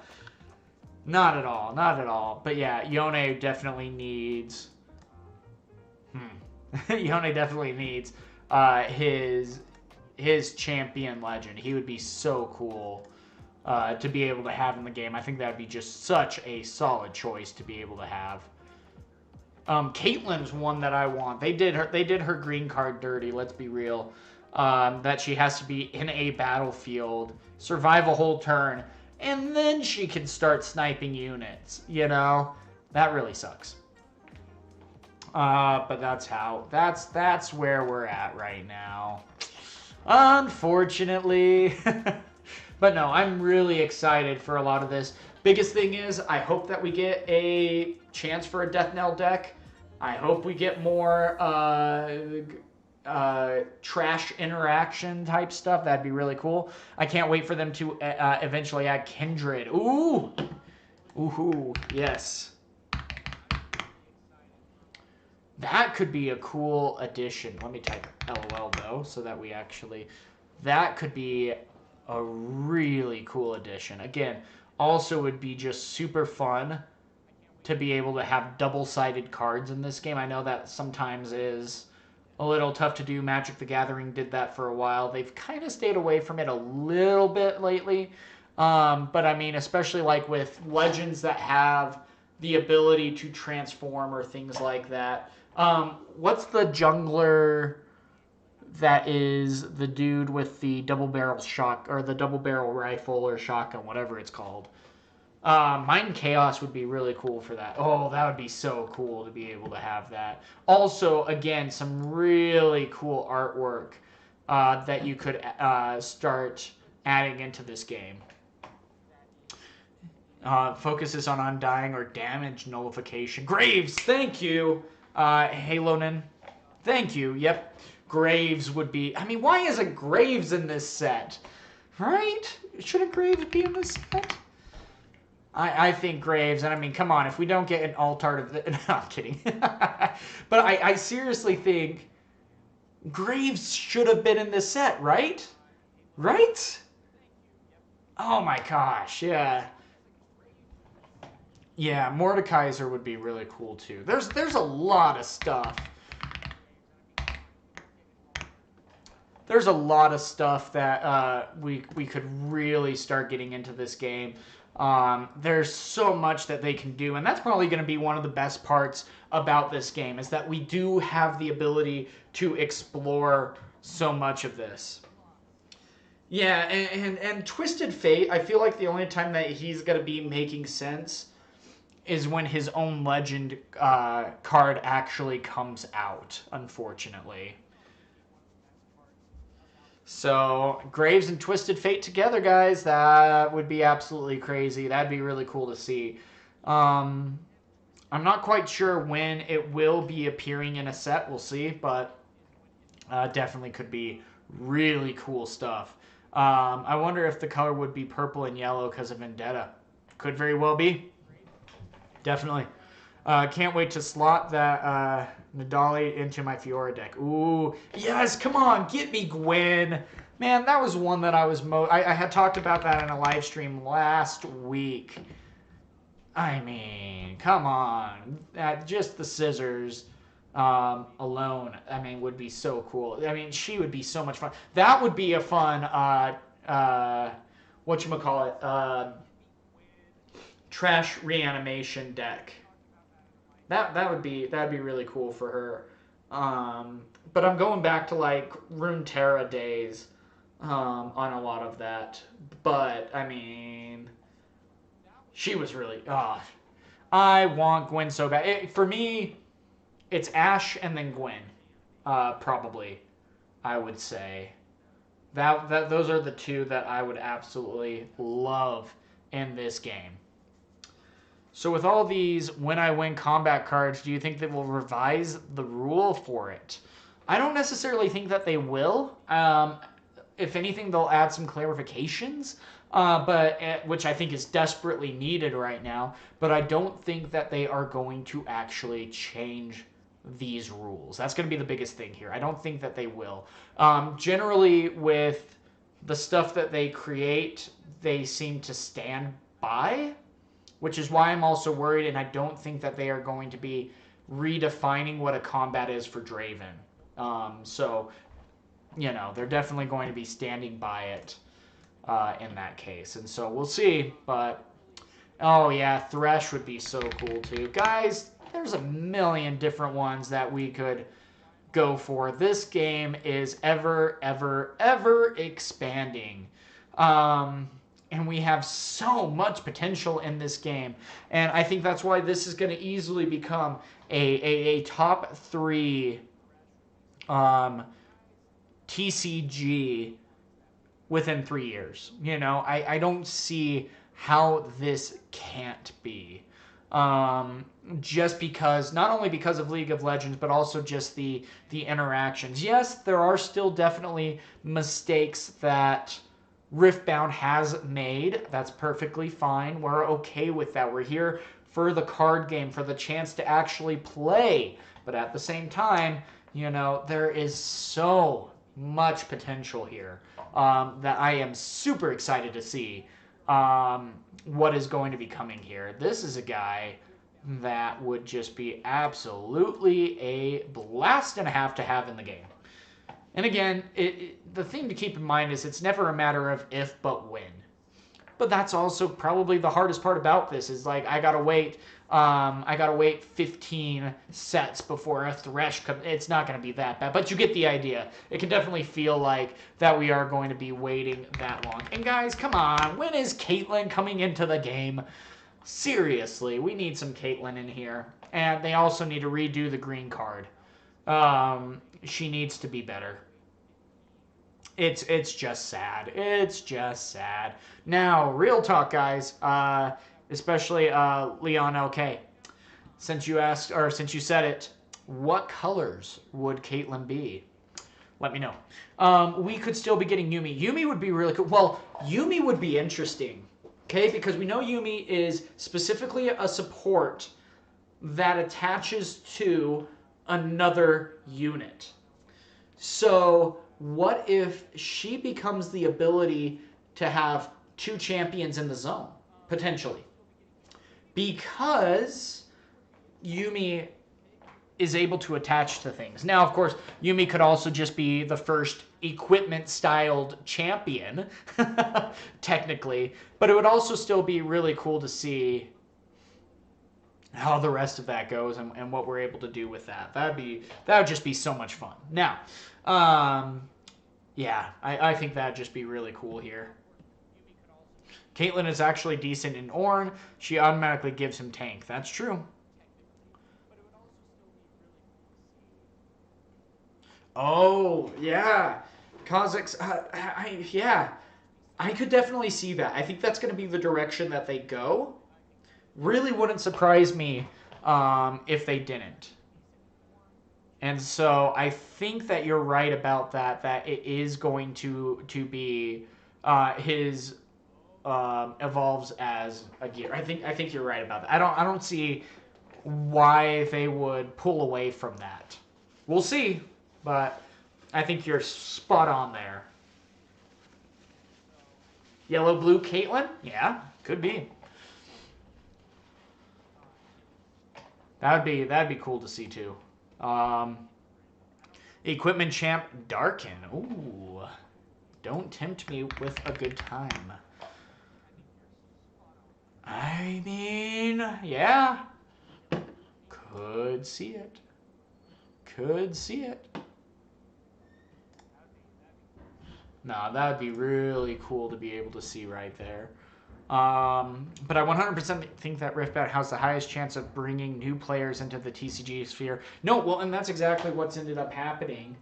Not at all. Not at all. But yeah, Yone definitely needs Yone definitely needs his champion legend. He would be so cool to be able to have in the game. I think that would be just such a solid choice to be able to have. Caitlyn's one that I want. They did her green card dirty, let's be real. That she has to be in a battlefield, survive a whole turn, and then she can start sniping units, you know? That really sucks. But that's where we're at right now. Unfortunately. But no, I'm really excited for a lot of this. Biggest thing is, I hope that we get a chance for a Death Knell deck. I hope we get more trash interaction type stuff. That'd be really cool. I can't wait for them to eventually add Kindred. Ooh! Ooh, yes. That could be a cool addition. Let me type LOL though, so that we actually... That could be a really cool addition. Again, also would be just super fun to be able to have double-sided cards in this game. I know that sometimes is a little tough to do. Magic the Gathering did that for a while. They've kind of stayed away from it a little bit lately. But I mean, especially like with legends that have the ability to transform or things like that. What's the jungler that is the dude with the double barrel or the double barrel rifle or shotgun, whatever it's called? Mind Chaos would be really cool for that. Oh, that would be so cool to be able to have that. Also, again, some really cool artwork that you could start adding into this game. Focuses on undying or damage nullification. Graves, thank you. Halonin, thank you. Yep. Graves would be... I mean, why isn't Graves in this set? Right? Shouldn't Graves be in this set? I think Graves, and I mean, come on, if we don't get an alt-art of the... No, I'm kidding. But I seriously think Graves should have been in this set, right? Right? Oh my gosh, yeah. Yeah, Mordekaiser would be really cool too. There's a lot of stuff. There's a lot of stuff that we could really start getting into this game. There's so much that they can do, and that's probably going to be one of the best parts about this game, is that we do have the ability to explore so much of this. Yeah, and Twisted Fate, I feel like the only time that he's going to be making sense is when his own legend card actually comes out, unfortunately. So, Graves and Twisted Fate together, guys, that would be absolutely crazy. That'd be really cool to see. I'm not quite sure when it will be appearing in a set. We'll see, but definitely could be really cool stuff. I wonder if the color would be purple and yellow because of Vendetta. Could very well be. Definitely. Can't wait to slot that Nadali into my Fiora deck. Ooh, yes, come on, get me Gwen. Man, that was one that I was I had talked about that in a live stream last week. I mean, come on. Just the scissors alone, I mean, would be so cool. I mean, she would be so much fun. That would be a fun, whatchamacallit, trash reanimation deck. That'd be really cool for her. But I'm going back to like Runeterra days on a lot of that. But I mean, she was really. I want Gwen so bad. For me, it's Ashe and then Gwen, probably. I would say that those are the two that I would absolutely love in this game. So with all these when I win combat cards, do you think they will revise the rule for it? I don't necessarily think that they will. If anything, they'll add some clarifications, which I think is desperately needed right now. But I don't think that they are going to actually change these rules. That's going to be the biggest thing here. I don't think that they will. Generally, with the stuff that they create, they seem to stand by, which is why I'm also worried, and I don't think that they are going to be redefining what a combat is for Draven. So, you know, they're definitely going to be standing by it in that case. And so we'll see, but, oh yeah, Thresh would be so cool too. Guys, there's a million different ones that we could go for. This game is ever expanding. And we have so much potential in this game. And I think that's why this is going to easily become a top 3 TCG within 3 years. You know, I don't see how this can't be. Just because, not only because of League of Legends, but also just the interactions. Yes, there are still definitely mistakes that Riftbound has made. That's perfectly fine. We're okay with that. We're here for the card game, for the chance to actually play. But at the same time, you know, there is so much potential here that I am super excited to see what is going to be coming here. This is a guy that would just be absolutely a blast and a half to have in the game. And again, the thing to keep in mind is it's never a matter of if, but when. But that's also probably the hardest part about this is like I gotta wait 15 sets before a Thresh comes. It's not gonna be that bad, but you get the idea. It can definitely feel like that we are going to be waiting that long. And guys, come on, when is Caitlyn coming into the game? Seriously, we need some Caitlyn in here. And they also need to redo the green card. She needs to be better. It's just sad. It's just sad. Now, real talk, guys. Especially Leon LK. Since you asked, or since you said it, what colors would Caitlyn be? Let me know. We could still be getting Yuumi. Yuumi would be really cool. Well, Yuumi would be interesting, okay? Because we know Yuumi is specifically a support that attaches to another unit. So what if she becomes the ability to have 2 champions in the zone, potentially? Because Yuumi is able to attach to things. Now, of course, Yuumi could also just be the first equipment-styled champion, technically. But it would also still be really cool to see how the rest of that goes and what we're able to do with that. That would just be so much fun. Now, yeah, I think that'd just be really cool here. Caitlyn is actually decent in Ornn. She automatically gives him tank. That's true. Oh, yeah. Kazakhs, yeah. I could definitely see that. I think that's going to be the direction that they go. Really wouldn't surprise me if they didn't. And so I think that you're right about that it is going to be his evolves as a gear. I think you're right about that. I don't see why they would pull away from that. We'll see, but I think you're spot on there. Yellow blue Caitlyn? Yeah, could be. That'd be cool to see too. Equipment champ Darkin. Ooh. Don't tempt me with a good time. I mean, yeah. Could see it. Could see it. No, that would be really cool to be able to see right there. But I 100% think that Riftbound has the highest chance of bringing new players into the TCG sphere. No, well, and that's exactly what's ended up happening.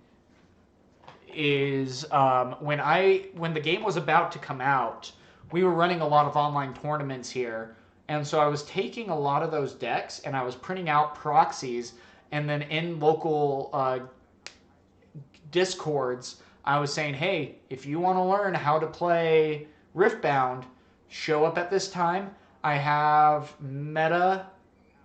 Is when the game was about to come out, we were running a lot of online tournaments here, and so I was taking a lot of those decks and I was printing out proxies, and then in local discords, I was saying, hey, if you want to learn how to play Riftbound, show up at this time. I have meta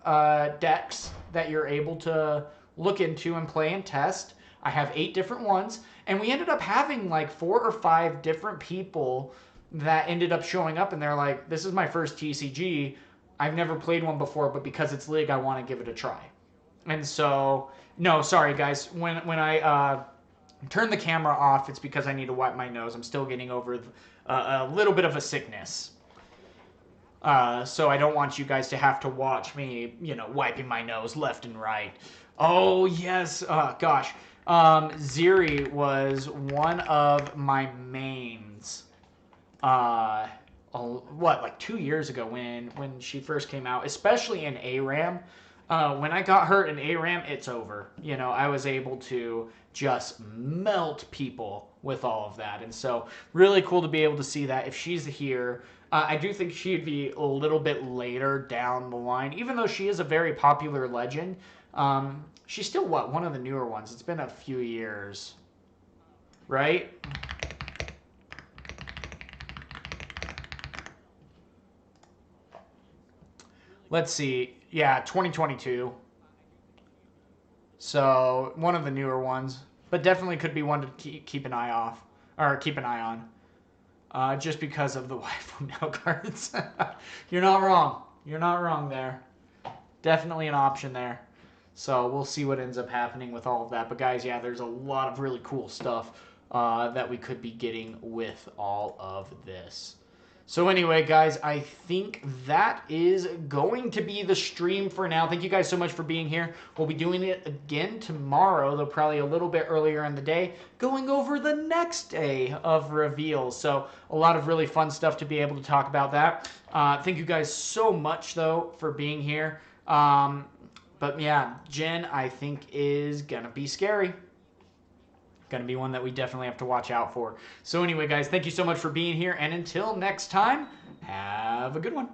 decks that you're able to look into and play and test. I have 8 different ones. And we ended up having like 4 or 5 different people that ended up showing up. And they're like, this is my first TCG. I've never played one before, but because it's League, I want to give it a try. And so, no, sorry, guys. When I turn the camera off, it's because I need to wipe my nose. I'm still getting over a little bit of a sickness. So I don't want you guys to have to watch me, wiping my nose left and right. Oh, yes. Gosh. Ziri was one of my mains. Like 2 years ago when she first came out, especially in ARAM. When I got her in ARAM, it's over. I was able to just melt people with all of that. And so really cool to be able to see that. If she's here, I do think she'd be a little bit later down the line. Even though she is a very popular legend, she's still, one of the newer ones. It's been a few years, right? Let's see. Yeah, 2022. So one of the newer ones, but definitely could be one to keep an eye off, or keep an eye on, just because of the waifu now cards. You're not wrong. You're not wrong there. Definitely an option there. So we'll see what ends up happening with all of that. But guys, yeah, there's a lot of really cool stuff that we could be getting with all of this. So anyway, guys, I think that is going to be the stream for now. Thank you guys so much for being here. We'll be doing it again tomorrow, though probably a little bit earlier in the day, going over the next day of reveals. So a lot of really fun stuff to be able to talk about that. Thank you guys so much, though, for being here. But yeah, Jhin, I think, is going to be scary. going to be one that we definitely have to watch out for. So anyway, guys, thank you so much for being here. And until next time, have a good one.